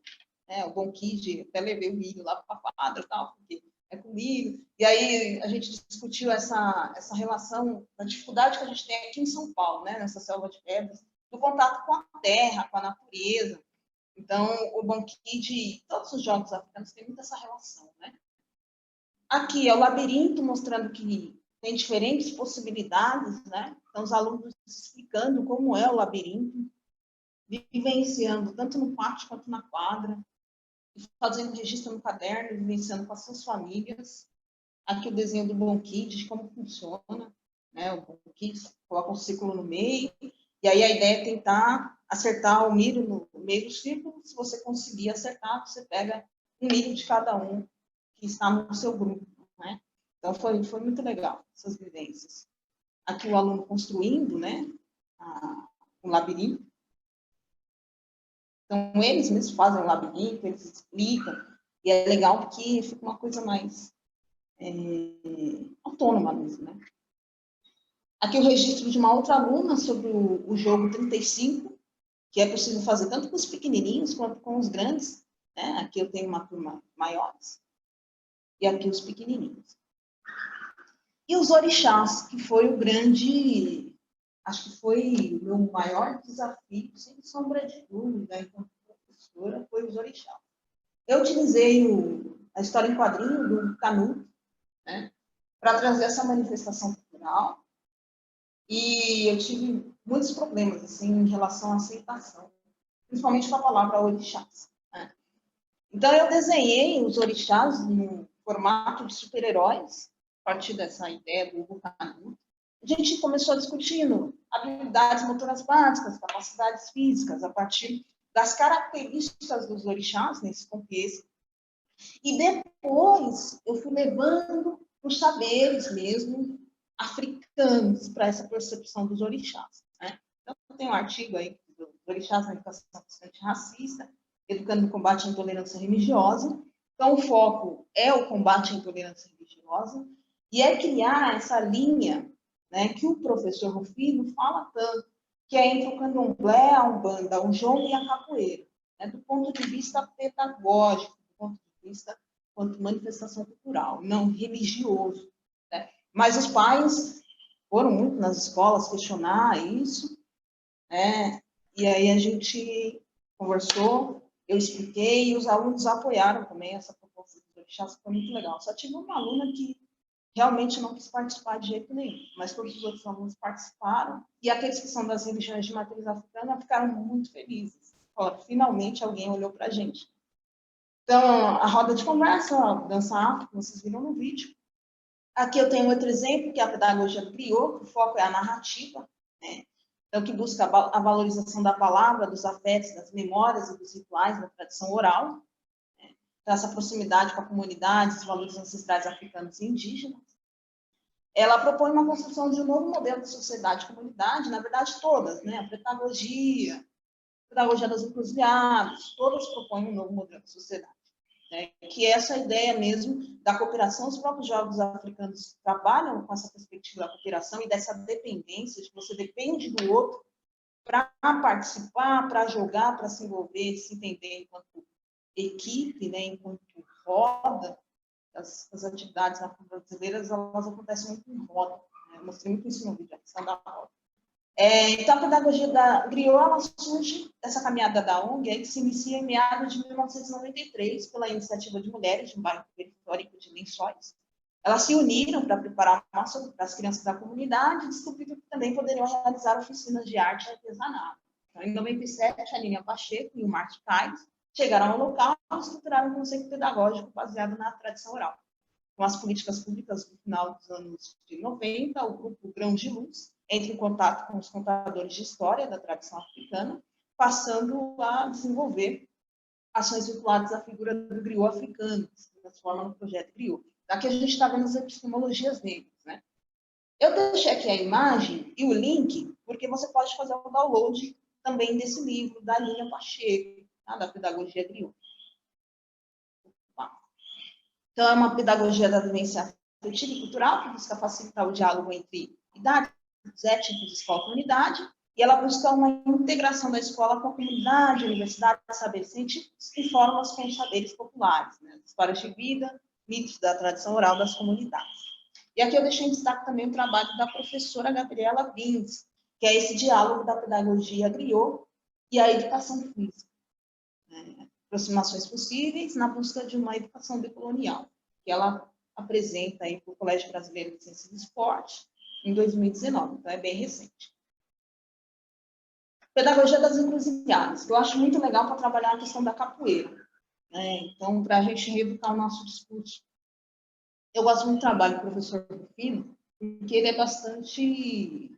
O Bonkid, até levei o milho lá para a quadra, tal, porque é com milho. E aí a gente discutiu essa relação, a dificuldade que a gente tem aqui em São Paulo, né, nessa selva de pedras, do contato com a terra, com a natureza. Então, o Bonkid, todos os jogos africanos têm muito essa relação, né? Aqui é o labirinto, mostrando que tem diferentes possibilidades, né? Então, os alunos explicando como é o labirinto, vivenciando tanto no pátio quanto na quadra, fazendo registro no caderno, vivenciando com as suas famílias. Aqui o desenho do Bom Kids, de como funciona, né? O Bom Kids coloca um círculo no meio, e aí a ideia é tentar acertar o milho no meio do círculo. Se você conseguir acertar, você pega um milho de cada um que está no seu grupo, né? Então, foi muito legal essas vivências. Aqui o aluno construindo, né, um labirinto. Então, eles mesmos fazem o labirinto, eles explicam, e é legal porque fica uma coisa mais autônoma mesmo, né? Aqui o registro de uma outra aluna sobre o jogo 35, que é possível fazer tanto com os pequenininhos quanto com os grandes, né? Aqui eu tenho uma turma maiores, e aqui os pequenininhos. E os orixás, que foi o grande, acho que foi o meu maior desafio, sem sombra de dúvida, enquanto professora, foi os orixás. Eu utilizei a história em quadrinho do Canuto, né, para trazer essa manifestação cultural, e eu tive muitos problemas assim, em relação à aceitação, principalmente com a palavra orixás. Né? Então, eu desenhei os orixás no formato de super-heróis, a partir dessa ideia do Canuto. A gente começou discutindo habilidades motoras básicas, capacidades físicas, a partir das características dos orixás nesse contexto. E depois eu fui levando os saberes mesmo africanos para essa percepção dos orixás. Né? Então, tem um artigo aí dos orixás na educação antirracista, educando o combate à intolerância religiosa. Então, o foco é o combate à intolerância religiosa e é criar essa linha, né, que o professor Rufino fala tanto, que é entre o candomblé, a umbanda, o jongo e a capoeira, né, do ponto de vista pedagógico, do ponto de vista quanto manifestação cultural, não religioso. Né? Mas os pais foram muito nas escolas questionar isso, né? E aí a gente conversou, eu expliquei e os alunos apoiaram também essa proposta dos orixás, que foi muito legal. Só tive uma aluna que realmente não quis participar de jeito nenhum, mas todos os outros alunos participaram, e aqueles que são das religiões de matriz africana ficaram muito felizes. Falaram, finalmente alguém olhou para a gente. Então, a roda de conversa, a dança afro, que vocês viram no vídeo. Aqui eu tenho outro exemplo, que é a pedagogia do griot, o foco é a narrativa, né? Então, que busca a valorização da palavra, dos afetos, das memórias e dos rituais da tradição oral, né? Então, essa proximidade com a comunidade, os valores ancestrais africanos e indígenas. Ela propõe uma construção de um novo modelo de sociedade e comunidade, na verdade todas, né? A pedagogia das encruzilhadas, todas propõem um novo modelo de sociedade. Né? Que é essa ideia mesmo da cooperação. Os próprios jogos africanos trabalham com essa perspectiva da cooperação e dessa dependência, de que você depende do outro para participar, para jogar, para se envolver, se entender enquanto equipe, né? Enquanto roda. As atividades afro-brasileiras, elas acontecem muito em roda. Né? Eu mostrei muito isso no vídeo, a questão da roda. Então, a pedagogia da griot, ela surge dessa caminhada da ONG, que se inicia em meados de 1993, pela iniciativa de mulheres de um bairro periférico de Lençóis. Elas se uniram para preparar uma massa para as crianças da comunidade e descobriram que também poderiam realizar oficinas de arte e artesanato. Então, em 97, a Lilian Pacheco e o Marcos Caires chegaram ao local e estruturaram um conceito pedagógico baseado na tradição oral. Com as políticas públicas no final dos anos de 90, o grupo Grãos de Luz entra em contato com os contadores de história da tradição africana, passando a desenvolver ações vinculadas à figura do griot africano, que se transforma no projeto Griot. Aqui a gente está vendo as epistemologias negras. Né? Eu deixei aqui a imagem e o link, porque você pode fazer o download também desse livro, da Lilian Pacheco, tá? Da pedagogia griot. Então, é uma pedagogia da vivência afetiva e cultural, que busca facilitar o diálogo entre idades, étnicos, escola e comunidade, e ela busca uma integração da escola com a comunidade, universidade, saberes científicos e formas com os saberes populares, né? Histórias de vida, mitos da tradição oral das comunidades. E aqui eu deixei em destaque também o trabalho da professora Gabriela Vins, que é esse diálogo da pedagogia griot e a educação física. Né? Aproximações possíveis na busca de uma educação decolonial, que ela apresenta aí para o Colégio Brasileiro de Ciências do Esporte em 2019, então é bem recente. Pedagogia das encruzilhadas, que eu acho muito legal para trabalhar a questão da capoeira, né? Então, para a gente reeducar o nosso discurso. Eu gosto muito do trabalho do professor Rufino, porque ele é bastante...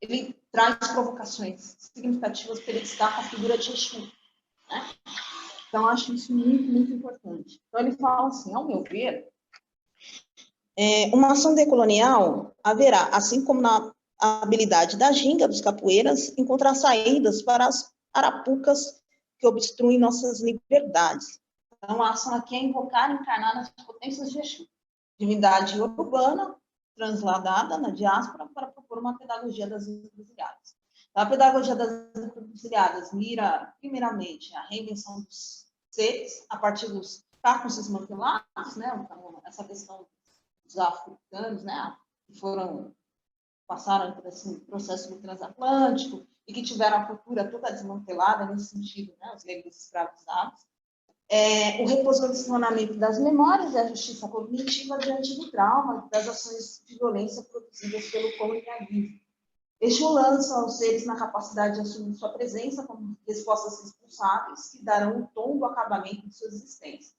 Ele traz provocações significativas para ele destacar a figura de Exu, né? Então, acho isso muito, muito importante. Então, ele fala assim, ao meu ver, uma ação decolonial haverá, assim como na habilidade da ginga, dos capoeiras, encontrar saídas para as arapucas que obstruem nossas liberdades. Então, a ação aqui é invocar e encarnar as potências de Exu, divindade urbana, transladada na diáspora para propor uma pedagogia das encruzilhadas. Então, a pedagogia das encruzilhadas mira, primeiramente, a reinvenção dos seres a partir dos cacos desmantelados, né? Então, essa questão dos africanos, né? Que passaram por esse processo do transatlântico e que tiveram a cultura toda desmantelada nesse sentido, né? Os negros escravizados. O reposicionamento das memórias e a justiça cognitiva diante do trauma, das ações de violência produzidas pelo colonialismo. Exu lança os seres na capacidade de assumir sua presença como respostas responsáveis que darão o tom do acabamento de sua existência.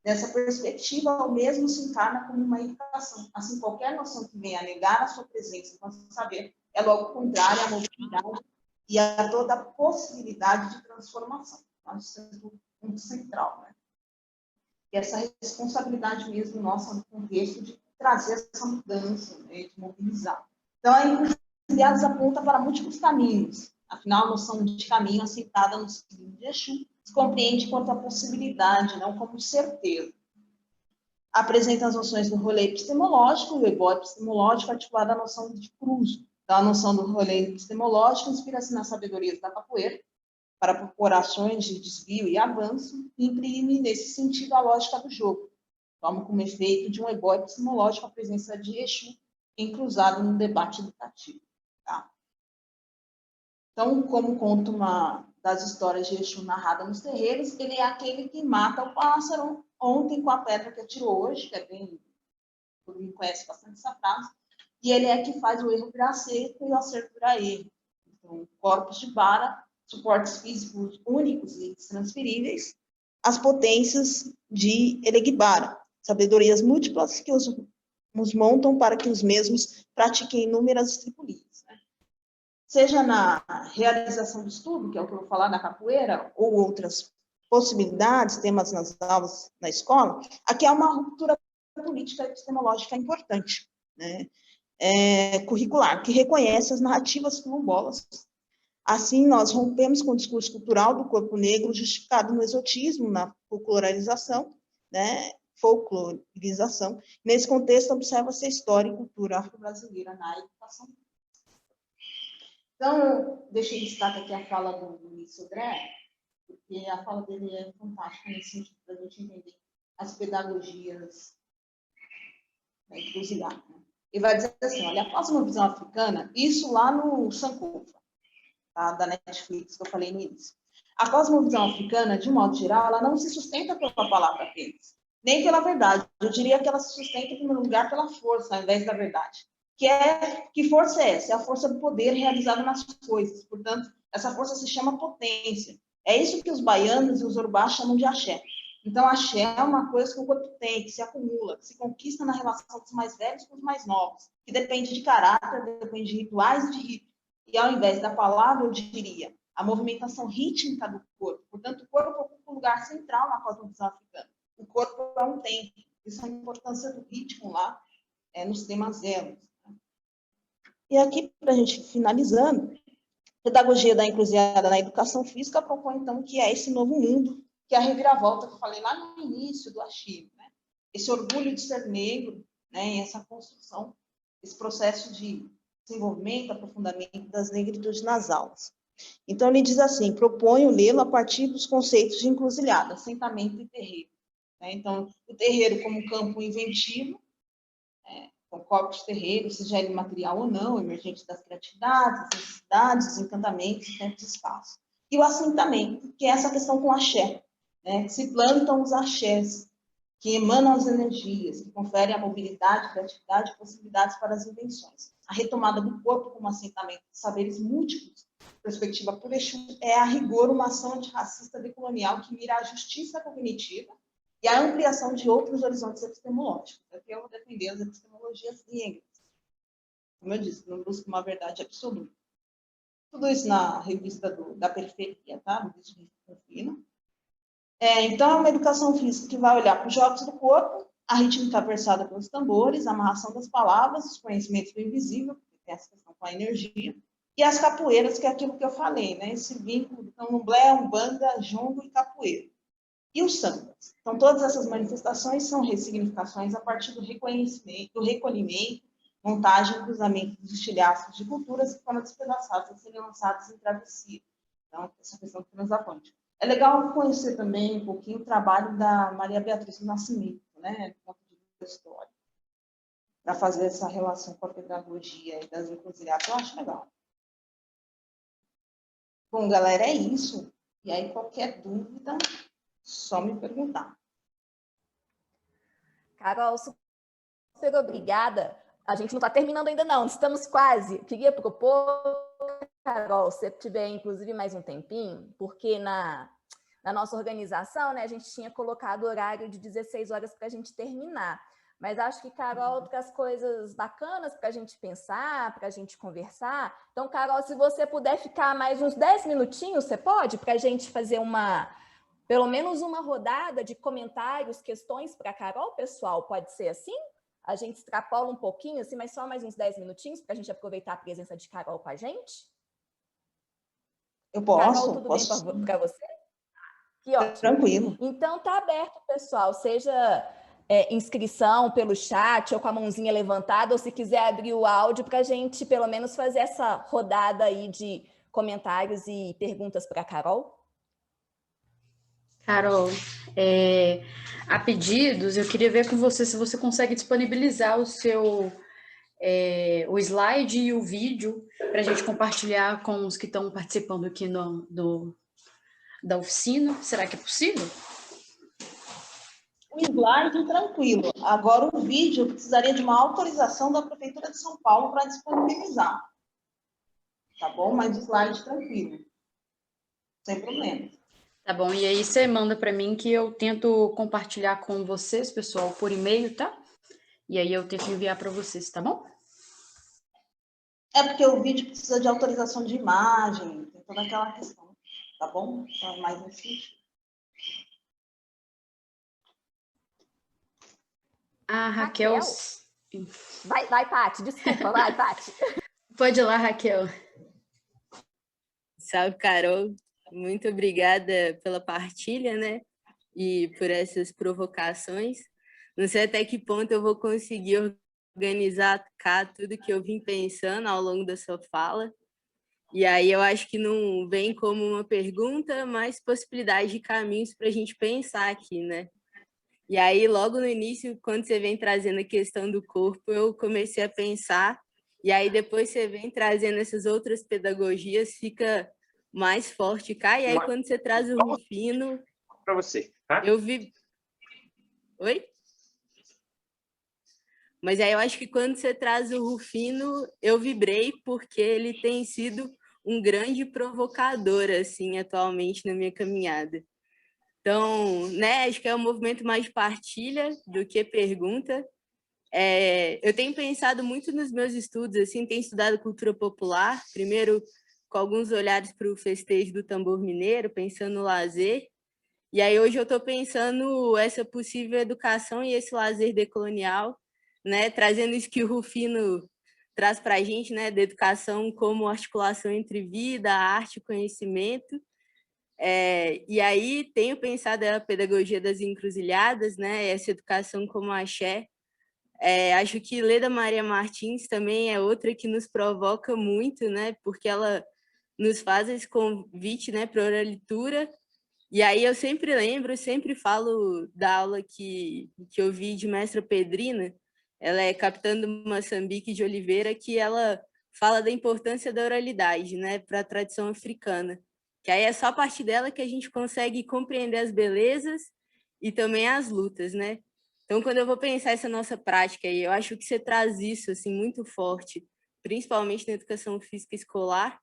Nessa perspectiva, o mesmo se encarna como uma educação. Assim, qualquer noção que venha a negar a sua presença enquanto saber é logo contrária à mobilidade e a toda a possibilidade de transformação. Isso é muito central, né? E essa responsabilidade mesmo nossa no contexto de trazer essa mudança, né? De mobilizar. Então, a encruzilhadas aponta para múltiplos caminhos. Afinal, a noção de caminho assentada no signo de Exu se compreende quanto a possibilidade, não como certeza. Apresenta as noções do rolê epistemológico, o ebó epistemológico articulado à noção de cruz. Então, a noção do rolê epistemológico inspira-se nas sabedorias da capoeira, para propor ações de desvio e avanço, e imprime, nesse sentido, a lógica do jogo. Toma como efeito de um ebó epistemológico a presença de Exu encruzado no debate educativo. Tá? Então, como conta uma das histórias de Exu narrada nos terreiros, ele é aquele que mata o pássaro ontem com a pedra que atirou hoje, que é bem... todo mundo conhece bastante essa frase, e ele é que faz o erro virar acerto e o acerto virar erro. Então, corpos de Bara, suportes físicos únicos e transferíveis, as potências de Elegbara, sabedorias múltiplas que os montam para que os mesmos pratiquem inúmeras estripulias. Né? Seja na realização do estudo, que é o que eu vou falar da capoeira, ou outras possibilidades, temas nas aulas na escola, aqui há uma ruptura política epistemológica importante, né? Curricular, que reconhece as narrativas quilombolas. Assim, nós rompemos com o discurso cultural do corpo negro justificado no exotismo, na folclorização, né? Folclorização. Nesse contexto, observa-se a história e cultura afro-brasileira na educação. Então, eu deixei em destaque aqui a fala do Luiz Sodré, porque a fala dele é fantástica nesse sentido, para a gente entender as pedagogias da encruzilhada. Ele vai dizer assim, olha, após uma visão africana, isso lá no Sankofa, tá, da Netflix, que eu falei no início. A cosmovisão africana, de um modo geral, ela não se sustenta pela palavra apenas, nem pela verdade. Eu diria que ela se sustenta, em primeiro lugar, pela força, ao invés da verdade. Que força é essa? É a força do poder realizada nas coisas. Portanto, essa força se chama potência. É isso que os baianos e os urubás chamam de axé. Então, axé é uma coisa que o corpo tem, que se acumula, que se conquista na relação dos mais velhos com os mais novos, que depende de caráter, depende de rituais e de rito. E, ao invés da palavra, eu diria, a movimentação rítmica do corpo. Portanto, o corpo ocupa um lugar central na cosmovisão africana. O corpo é um templo. Isso é a importância do ritmo lá, nos temas elos. E aqui, para a gente finalizando, pedagogia da encruzilhada na educação física propõe, então, que é esse novo mundo, que é a reviravolta que eu falei lá no início do Achille, né? Esse orgulho de ser negro, né? E essa construção, esse processo de desenvolvimento, aprofundamento das negritudes nas aulas. Então, ele diz assim, proponho lê-lo a partir dos conceitos de encruzilhada, assentamento e terreiro. Né? Então, o terreiro como campo inventivo, com corpos terreiros, seja ele material ou não, emergente das criatividades, das necessidades, dos encantamentos, tempos e espaços. E o assentamento, que é essa questão com axé, né? Se plantam os axés, que emanam as energias, que conferem a mobilidade, criatividade e possibilidades para as invenções. A retomada do corpo como assentamento de saberes múltiplos, perspectiva por Exu, é a rigor uma ação antirracista decolonial que mira a justiça cognitiva e a ampliação de outros horizontes epistemológicos. Aqui eu vou defender as epistemologias negras. Como eu disse, não busco uma verdade absoluta. Tudo isso na revista da periferia, tá? Do Bispo Rufino. Então, é uma educação física que vai olhar para os jogos do corpo, a rítmica versada pelos tambores, a amarração das palavras, os conhecimentos do invisível, que tem essa questão com a energia, e as capoeiras, que é aquilo que eu falei, né? Esse vínculo do candomblé, umbanda, jongo e capoeira. E os sambas. Então, todas essas manifestações são ressignificações a partir do reconhecimento, do recolhimento, montagem e cruzamento dos estilhaços de culturas que foram despedaçadas e serem lançadas em travessia. Então, essa questão do transatlântico. É legal conhecer também um pouquinho o trabalho da Maria Beatriz do Nascimento, né, da história, para fazer essa relação com a pedagogia e das encruzilhadas. Eu acho legal. Bom, galera, é isso. E aí, qualquer dúvida, só me perguntar. Carol, super obrigada. A gente não está terminando ainda, não. Estamos quase. Queria propor, Carol, se tiver, inclusive, mais um tempinho, porque na nossa organização, né, a gente tinha colocado horário de 16 horas para a gente terminar. Mas acho que Carol traz coisas bacanas para a gente pensar, para a gente conversar. Então, Carol, se você puder ficar mais uns 10 minutinhos, você pode? Para a gente fazer pelo menos uma rodada de comentários, questões para a Carol, pessoal? Pode ser assim? A gente extrapola um pouquinho, assim, mas só mais uns 10 minutinhos para a gente aproveitar a presença de Carol com a gente? Eu posso. Carol, tudo bem para você? Que ótimo. Tranquilo. Então, tá aberto, pessoal. Seja inscrição pelo chat ou com a mãozinha levantada, ou se quiser abrir o áudio para a gente, pelo menos, fazer essa rodada aí de comentários e perguntas para a Carol. Carol, a pedidos, eu queria ver com você se você consegue disponibilizar o slide e o vídeo para a gente compartilhar com os que estão participando aqui da oficina. Será que é possível? O slide, tranquilo. Agora, o vídeo, eu precisaria de uma autorização da Prefeitura de São Paulo para disponibilizar. Tá bom? Mas o slide, tranquilo. Sem problema. Tá bom, e aí você manda para mim que eu tento compartilhar com vocês, pessoal, por e-mail, tá? E aí eu tento enviar para vocês, tá bom? É porque o vídeo precisa de autorização de imagem, tem toda aquela questão, tá bom? Então, mais nesse sentido. A Raquel... Vai, Paty, desculpa, vai, Paty. Pode ir lá, Raquel. Salve, Carol. Muito obrigada pela partilha, né? E por essas provocações. Não sei até que ponto eu vou conseguir organizar cá tudo que eu vim pensando ao longo da sua fala. E aí eu acho que não vem como uma pergunta, mas possibilidade de caminhos para a gente pensar aqui, né? E aí, logo no início, quando você vem trazendo a questão do corpo, eu comecei a pensar, e aí depois você vem trazendo essas outras pedagogias, fica mais forte cá, e aí quando você traz o Rufino... Para você, tá? Eu vi... Oi? Mas aí eu acho que quando você traz o Rufino, eu vibrei, porque ele tem sido um grande provocador, assim, atualmente na minha caminhada. Então, né, acho que é um movimento mais de partilha do que pergunta. Eu tenho pensado muito nos meus estudos, assim, tenho estudado cultura popular, primeiro com alguns olhares para o festejo do tambor mineiro, pensando no lazer, e aí hoje eu estou pensando essa possível educação e esse lazer decolonial, né, trazendo isso que o Rufino traz para a gente, né, da educação como articulação entre vida, arte e conhecimento. E aí tenho pensado a pedagogia das encruzilhadas, né, essa educação como axé. Acho que Leda Maria Martins também é outra que nos provoca muito, né, porque ela nos faz esse convite, né, para a oralitura. E aí eu sempre lembro, sempre falo da aula que eu vi de mestra Pedrina, ela é capitã do Moçambique de Oliveira, que ela fala da importância da oralidade, né, para a tradição africana. Que aí é só a partir dela que a gente consegue compreender as belezas e também as lutas, né? Então, quando eu vou pensar essa nossa prática aí, eu acho que você traz isso assim muito forte, principalmente na educação física escolar,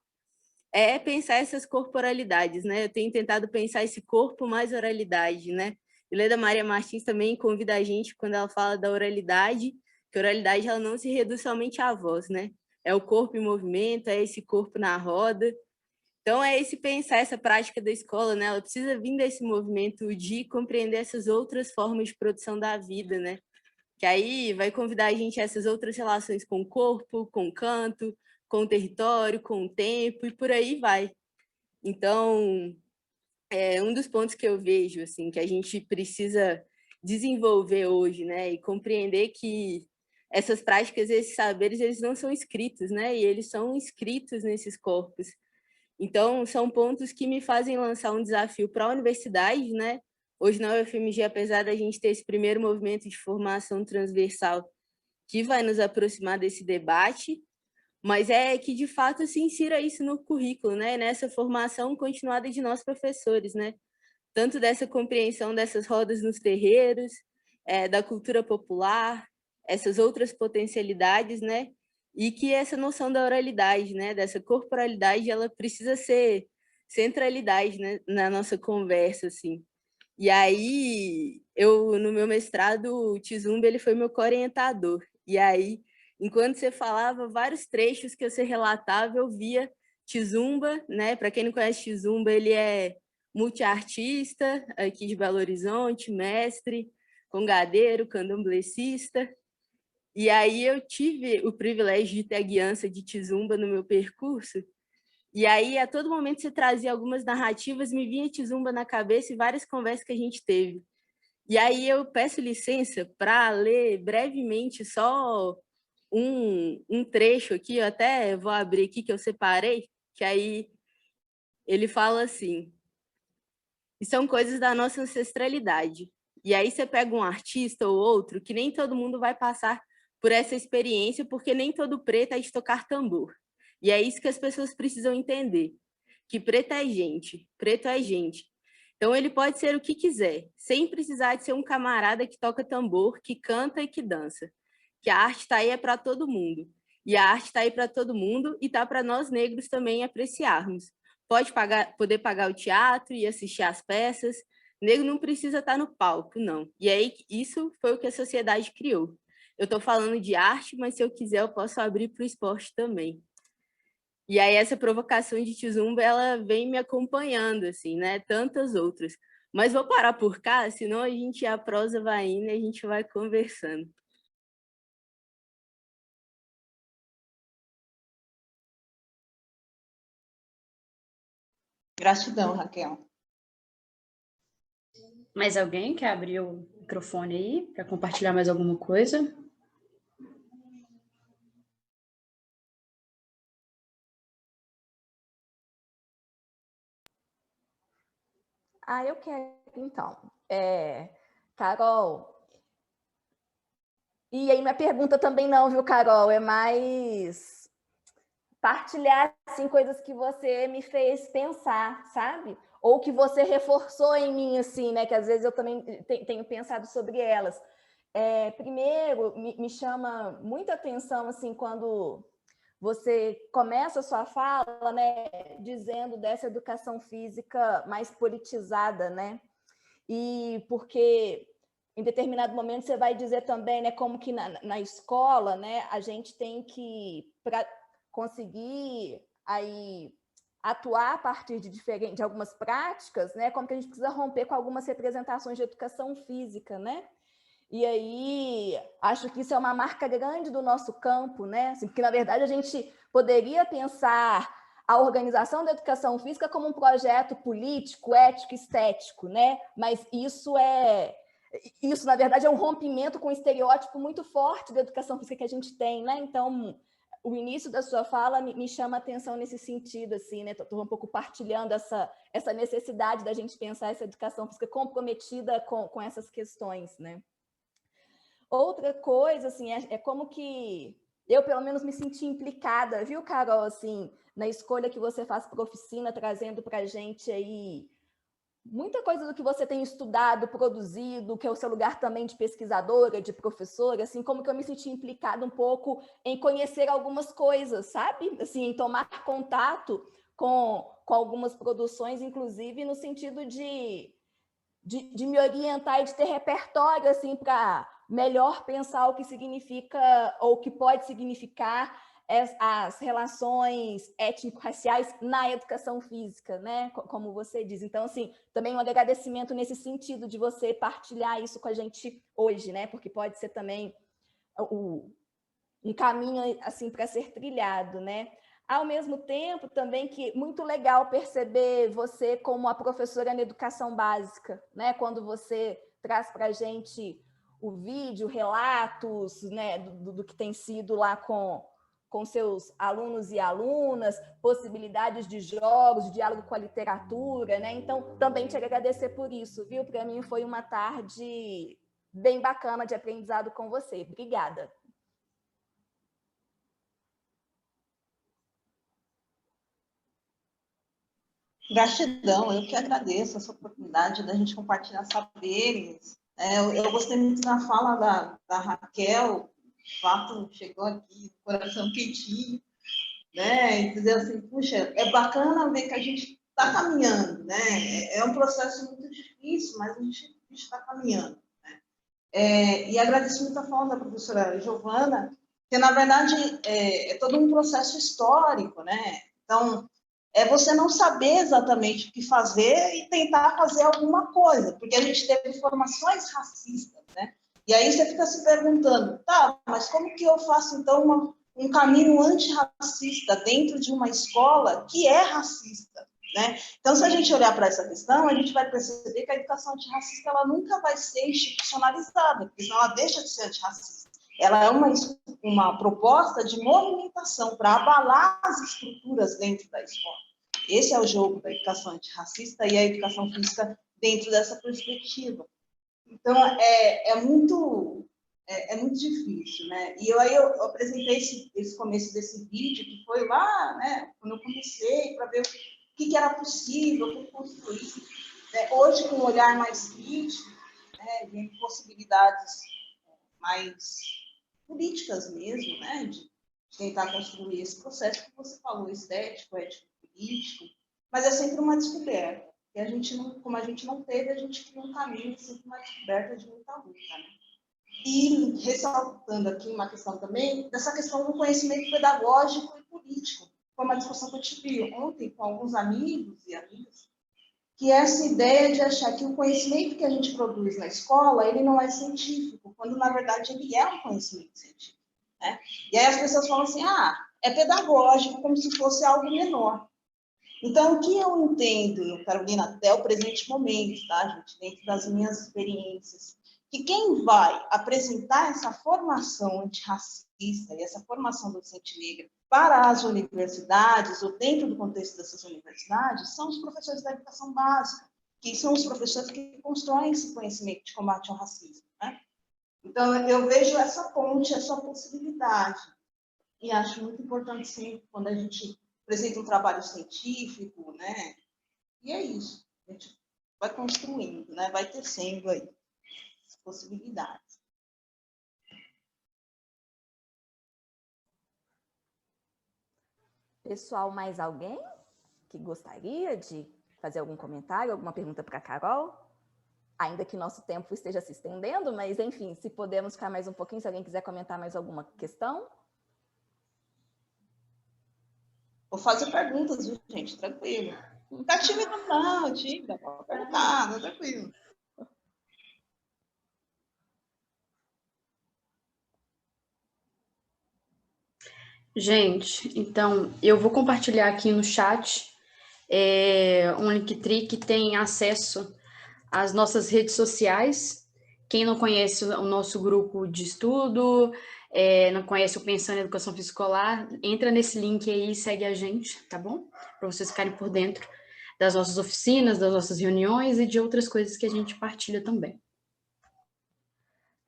é pensar essas corporalidades, né? Eu tenho tentado pensar esse corpo mais oralidade, né? E Leda Maria Martins também convida a gente, quando ela fala da oralidade, que a oralidade ela não se reduz somente à voz, né? É o corpo em movimento, é esse corpo na roda. Então, é esse pensar essa prática da escola, né? Ela precisa vir desse movimento de compreender essas outras formas de produção da vida, né? Que aí vai convidar a gente a essas outras relações com o corpo, com o canto, com o território, com o tempo, e por aí vai. Então, um dos pontos que eu vejo, assim, que a gente precisa desenvolver hoje, né? E compreender que essas práticas, esses saberes, eles não são escritos, né? E eles são escritos nesses corpos. Então, são pontos que me fazem lançar um desafio para a universidade, né? Hoje na UFMG, apesar da gente ter esse primeiro movimento de formação transversal que vai nos aproximar desse debate, mas é que, de fato, se insira isso no currículo, né? Nessa formação continuada de nós professores, né? Tanto dessa compreensão dessas rodas nos terreiros, da cultura popular, essas outras potencialidades, né? E que essa noção da oralidade, né? Dessa corporalidade, ela precisa ser centralidade, né? Na nossa conversa, assim. E aí, eu, no meu mestrado, o Tizumba, ele foi meu co-orientador. E aí, enquanto você falava, vários trechos que você relatava, eu via Tizumba, né? Para quem não conhece Tizumba, ele é multiartista aqui de Belo Horizonte, mestre, congadeiro, candomblessista. E aí eu tive o privilégio de ter a guiança de Tizumba no meu percurso. E aí, a todo momento, você trazia algumas narrativas, me vinha Tizumba na cabeça e várias conversas que a gente teve. E aí eu peço licença para ler brevemente só um trecho aqui, eu até vou abrir aqui que eu separei, que aí ele fala assim: e são coisas da nossa ancestralidade. E aí você pega um artista ou outro que nem todo mundo vai passar por essa experiência, porque nem todo preto é de tocar tambor. E é isso que as pessoas precisam entender, que preto é gente, preto é gente. Então ele pode ser o que quiser, sem precisar de ser um camarada que toca tambor, que canta e que dança. Que a arte está aí é para todo mundo. E a arte está aí para todo mundo e está para nós negros também apreciarmos. Poder pagar o teatro e assistir às peças. Negro não precisa estar no palco, não. E aí isso foi o que a sociedade criou. Eu estou falando de arte, mas se eu quiser eu posso abrir para o esporte também. E aí essa provocação de Tizumba, ela vem me acompanhando, assim, né? Tantas outras. Mas vou parar por cá, senão a prosa vai indo e a gente vai conversando. Gratidão, Raquel. Mais alguém quer abrir o microfone aí para compartilhar mais alguma coisa? Eu quero, então. Carol. E aí minha pergunta também não, viu, Carol? É mais partilhar assim, coisas que você me fez pensar, sabe? Ou que você reforçou em mim, assim, né? Que às vezes eu também tenho pensado sobre elas. Primeiro, me chama muita atenção, assim, quando você começa a sua fala, né, dizendo dessa educação física mais politizada, né? E porque em determinado momento você vai dizer também, né, como que na escola, né, a gente tem que, para conseguir aí atuar a partir de algumas práticas, né, como que a gente precisa romper com algumas representações de educação física, né? E aí, acho que isso é uma marca grande do nosso campo, né? Assim, porque, na verdade, a gente poderia pensar a organização da educação física como um projeto político, ético, estético, né? Mas isso, na verdade, é um rompimento com um estereótipo muito forte da educação física que a gente tem, né? Então, o início da sua fala me chama a atenção nesse sentido, assim, né? Estou um pouco partilhando essa necessidade da gente pensar essa educação física comprometida com essas questões, né? Outra coisa, assim, é como que eu, pelo menos, me senti implicada, viu, Carol, assim, na escolha que você faz para a oficina, trazendo para a gente aí muita coisa do que você tem estudado, produzido, que é o seu lugar também de pesquisadora, de professora, assim, como que eu me senti implicada um pouco em conhecer algumas coisas, sabe? Assim, em tomar contato com algumas produções, inclusive no sentido de me orientar e de ter repertório, assim, para melhor pensar o que significa ou o que pode significar as relações étnico-raciais na educação física, né? Como você diz. Então, assim, também um agradecimento nesse sentido de você partilhar isso com a gente hoje, né? Porque pode ser também um caminho assim para ser trilhado, né? Ao mesmo tempo, também que muito legal perceber você como a professora na educação básica, né? Quando você traz para a gente o vídeo, relatos, né? Do que tem sido lá com seus alunos e alunas, possibilidades de jogos, de diálogo com a literatura, né? Então, também te agradecer por isso, viu? Para mim foi uma tarde bem bacana de aprendizado com você. Obrigada. Gratidão, eu que agradeço essa oportunidade da gente compartilhar saberes. Eu gostei muito da fala da Raquel, de fato chegou aqui, coração quentinho, né? E dizer assim, puxa, é bacana ver que a gente está caminhando, né? É um processo muito difícil, mas a gente está caminhando, né? E agradeço muito a fala da professora Giovana, que na verdade é todo um processo histórico, né? Então, é você não saber exatamente o que fazer e tentar fazer alguma coisa, porque a gente teve formações racistas, né? E aí você fica se perguntando, tá, mas como que eu faço, então, um caminho antirracista dentro de uma escola que é racista, né? Então, se a gente olhar para essa questão, a gente vai perceber que a educação antirracista ela nunca vai ser institucionalizada, porque senão ela deixa de ser antirracista. Ela é uma proposta de movimentação para abalar as estruturas dentro da escola. Esse é o jogo da educação antirracista e a educação física dentro dessa perspectiva. Então, é muito difícil, né? E aí eu apresentei esse começo desse vídeo, que foi lá, né, quando eu comecei, para ver o que era possível, o que construir. Hoje, com um olhar mais crítico, né, de possibilidades mais políticas mesmo, né, de tentar construir esse processo que você falou, estético, ético, político, mas é sempre uma descoberta. E a gente não, como a gente não teve, a gente cria um caminho, sempre uma descoberta de muita luta, né? E ressaltando aqui uma questão também, dessa questão do conhecimento pedagógico e político. Foi uma discussão que eu tive ontem com alguns amigos e amigas, que é essa ideia de achar que o conhecimento que a gente produz na escola, ele não é científico, quando, na verdade, ele é um conhecimento científico, né? E aí as pessoas falam assim, é pedagógico, como se fosse algo menor. Então, o que eu entendo, Carolina, até o presente momento, tá, gente, dentro das minhas experiências, que quem vai apresentar essa formação antirracista e essa formação docente negra para as universidades, ou dentro do contexto dessas universidades, são os professores da educação básica, que são os professores que constroem esse conhecimento de combate ao racismo, né? Então, eu vejo essa ponte, essa possibilidade, e acho muito importante sempre, quando a gente apresenta um trabalho científico, né? E é isso, a gente vai construindo, né? Vai tecendo aí as possibilidades. Pessoal, mais alguém que gostaria de fazer algum comentário, alguma pergunta para a Carol? Ainda que nosso tempo esteja se estendendo, mas enfim, se podemos ficar mais um pouquinho, se alguém quiser comentar mais alguma questão. Vou fazer perguntas, viu, gente? Tranquilo. Não fica tímida, não, tímida. Pode perguntar, tranquilo. Gente, então, eu vou compartilhar aqui no chat um Linktree que tem acesso às nossas redes sociais. Quem não conhece o nosso grupo de estudo, não conhece o Pensando em Educação Escolar, entra nesse link aí e segue a gente, tá bom? Para vocês ficarem por dentro das nossas oficinas, das nossas reuniões e de outras coisas que a gente partilha também.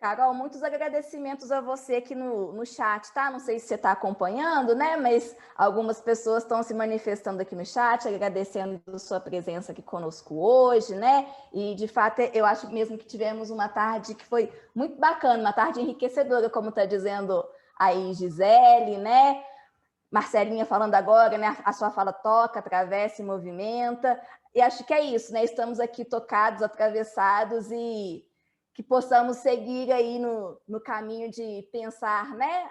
Carol, muitos agradecimentos a você aqui no chat, tá? Não sei se você está acompanhando, né? Mas algumas pessoas estão se manifestando aqui no chat, agradecendo a sua presença aqui conosco hoje, né? E, de fato, eu acho mesmo que tivemos uma tarde que foi muito bacana, uma tarde enriquecedora, como está dizendo aí Gisele, né? Marcelinha falando agora, né? A sua fala toca, atravessa e movimenta. E acho que é isso, né? Estamos aqui tocados, atravessados e que possamos seguir aí no caminho de pensar, né,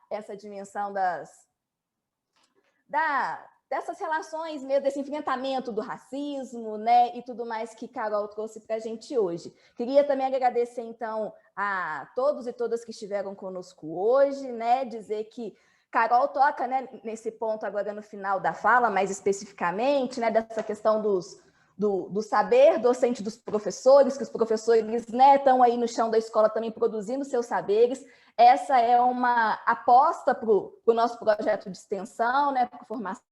essa dimensão dessas relações mesmo, desse enfrentamento do racismo, né, e tudo mais que Carol trouxe para a gente hoje. Queria também agradecer, então, a todos e todas que estiveram conosco hoje, né, dizer que Carol toca, né, nesse ponto agora no final da fala, mais especificamente, né, dessa questão do saber docente dos professores, que os professores, né, estão aí no chão da escola também produzindo seus saberes. Essa é uma aposta para o nosso projeto de extensão, né, para a formação.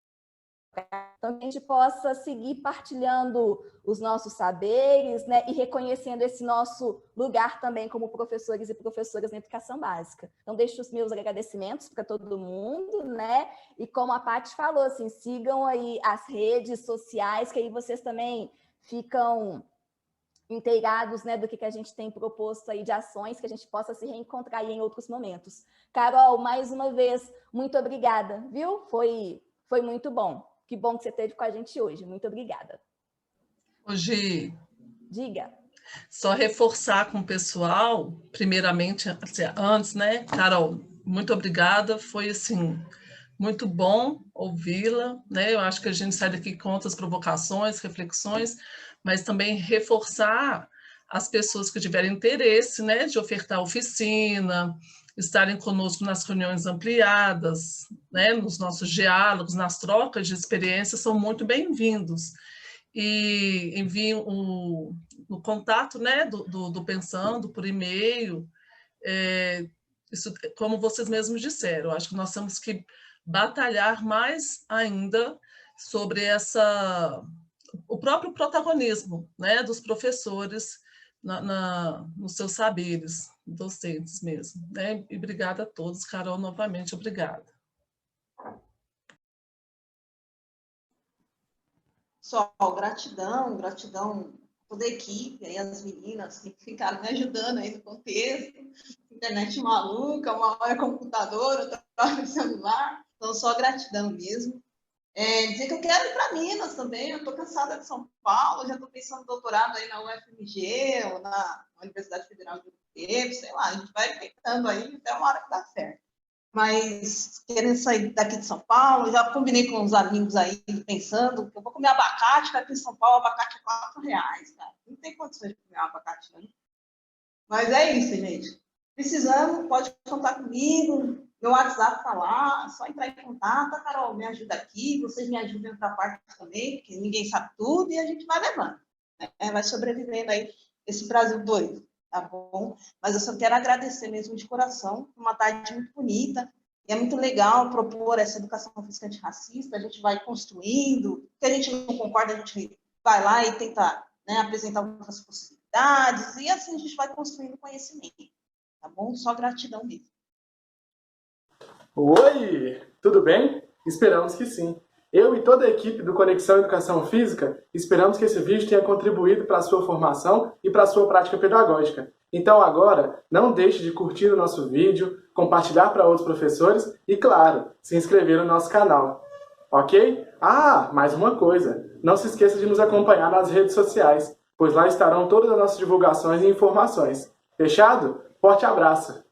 Então, que a gente possa seguir partilhando os nossos saberes, né, e reconhecendo esse nosso lugar também como professores e professoras na educação básica. Então, deixo os meus agradecimentos para todo mundo, né? E como a Paty falou, assim, sigam aí as redes sociais, que aí vocês também ficam inteirados, né, do que a gente tem proposto aí de ações, que a gente possa se reencontrar aí em outros momentos. Carol, mais uma vez, muito obrigada, viu? Foi muito bom. Que bom que você esteve com a gente hoje. Muito obrigada. Hoje, diga. Só reforçar com o pessoal, primeiramente, antes, né, Carol, muito obrigada. Foi, assim, muito bom ouvi-la, né? Eu acho que a gente sai daqui com outras provocações, reflexões, mas também reforçar as pessoas que tiverem interesse, né, de ofertar oficina, estarem conosco nas reuniões ampliadas, né, nos nossos diálogos, nas trocas de experiências, são muito bem-vindos. E enviem o contato, né, do Pensando por e-mail. Isso, como vocês mesmos disseram, acho que nós temos que batalhar mais ainda sobre o próprio protagonismo, né, dos professores nos seus saberes docentes mesmo, né? E obrigada a todos. Carol, novamente, obrigada. Só gratidão a toda a equipe, aí as meninas que ficaram me ajudando aí no contexto, internet maluca, uma hora computador, outra hora celular, então só gratidão mesmo. Dizer que eu quero ir para Minas também, eu estou cansada de São Paulo, já estou pensando em doutorado aí na UFMG ou na Universidade Federal de Rio Preto, sei lá, a gente vai tentando aí até uma hora que dá certo. Mas querendo sair daqui de São Paulo, já combinei com uns amigos aí, pensando que eu vou comer abacate, que aqui em São Paulo o abacate é R$4, cara. Não tem condições de comer abacate, não. Mas é isso, gente. Precisando, pode contar comigo. Meu WhatsApp está lá, é só entrar em contato. A Carol me ajuda aqui, vocês me ajudam em outra parte também, porque ninguém sabe tudo e a gente vai levando. Né? Vai sobrevivendo aí esse Brasil doido, tá bom? Mas eu só quero agradecer mesmo de coração, uma tarde muito bonita. E é muito legal propor essa educação física antirracista, a gente vai construindo, se a gente não concorda, a gente vai lá e tenta, né, apresentar outras possibilidades, e assim a gente vai construindo conhecimento, tá bom? Só gratidão mesmo. Oi, tudo bem? Esperamos que sim. Eu e toda a equipe do Conexão Educação Física esperamos que esse vídeo tenha contribuído para a sua formação e para a sua prática pedagógica. Então agora, não deixe de curtir o nosso vídeo, compartilhar para outros professores e, claro, se inscrever no nosso canal. Ok? Ah, mais uma coisa, não se esqueça de nos acompanhar nas redes sociais, pois lá estarão todas as nossas divulgações e informações. Fechado? Forte abraço!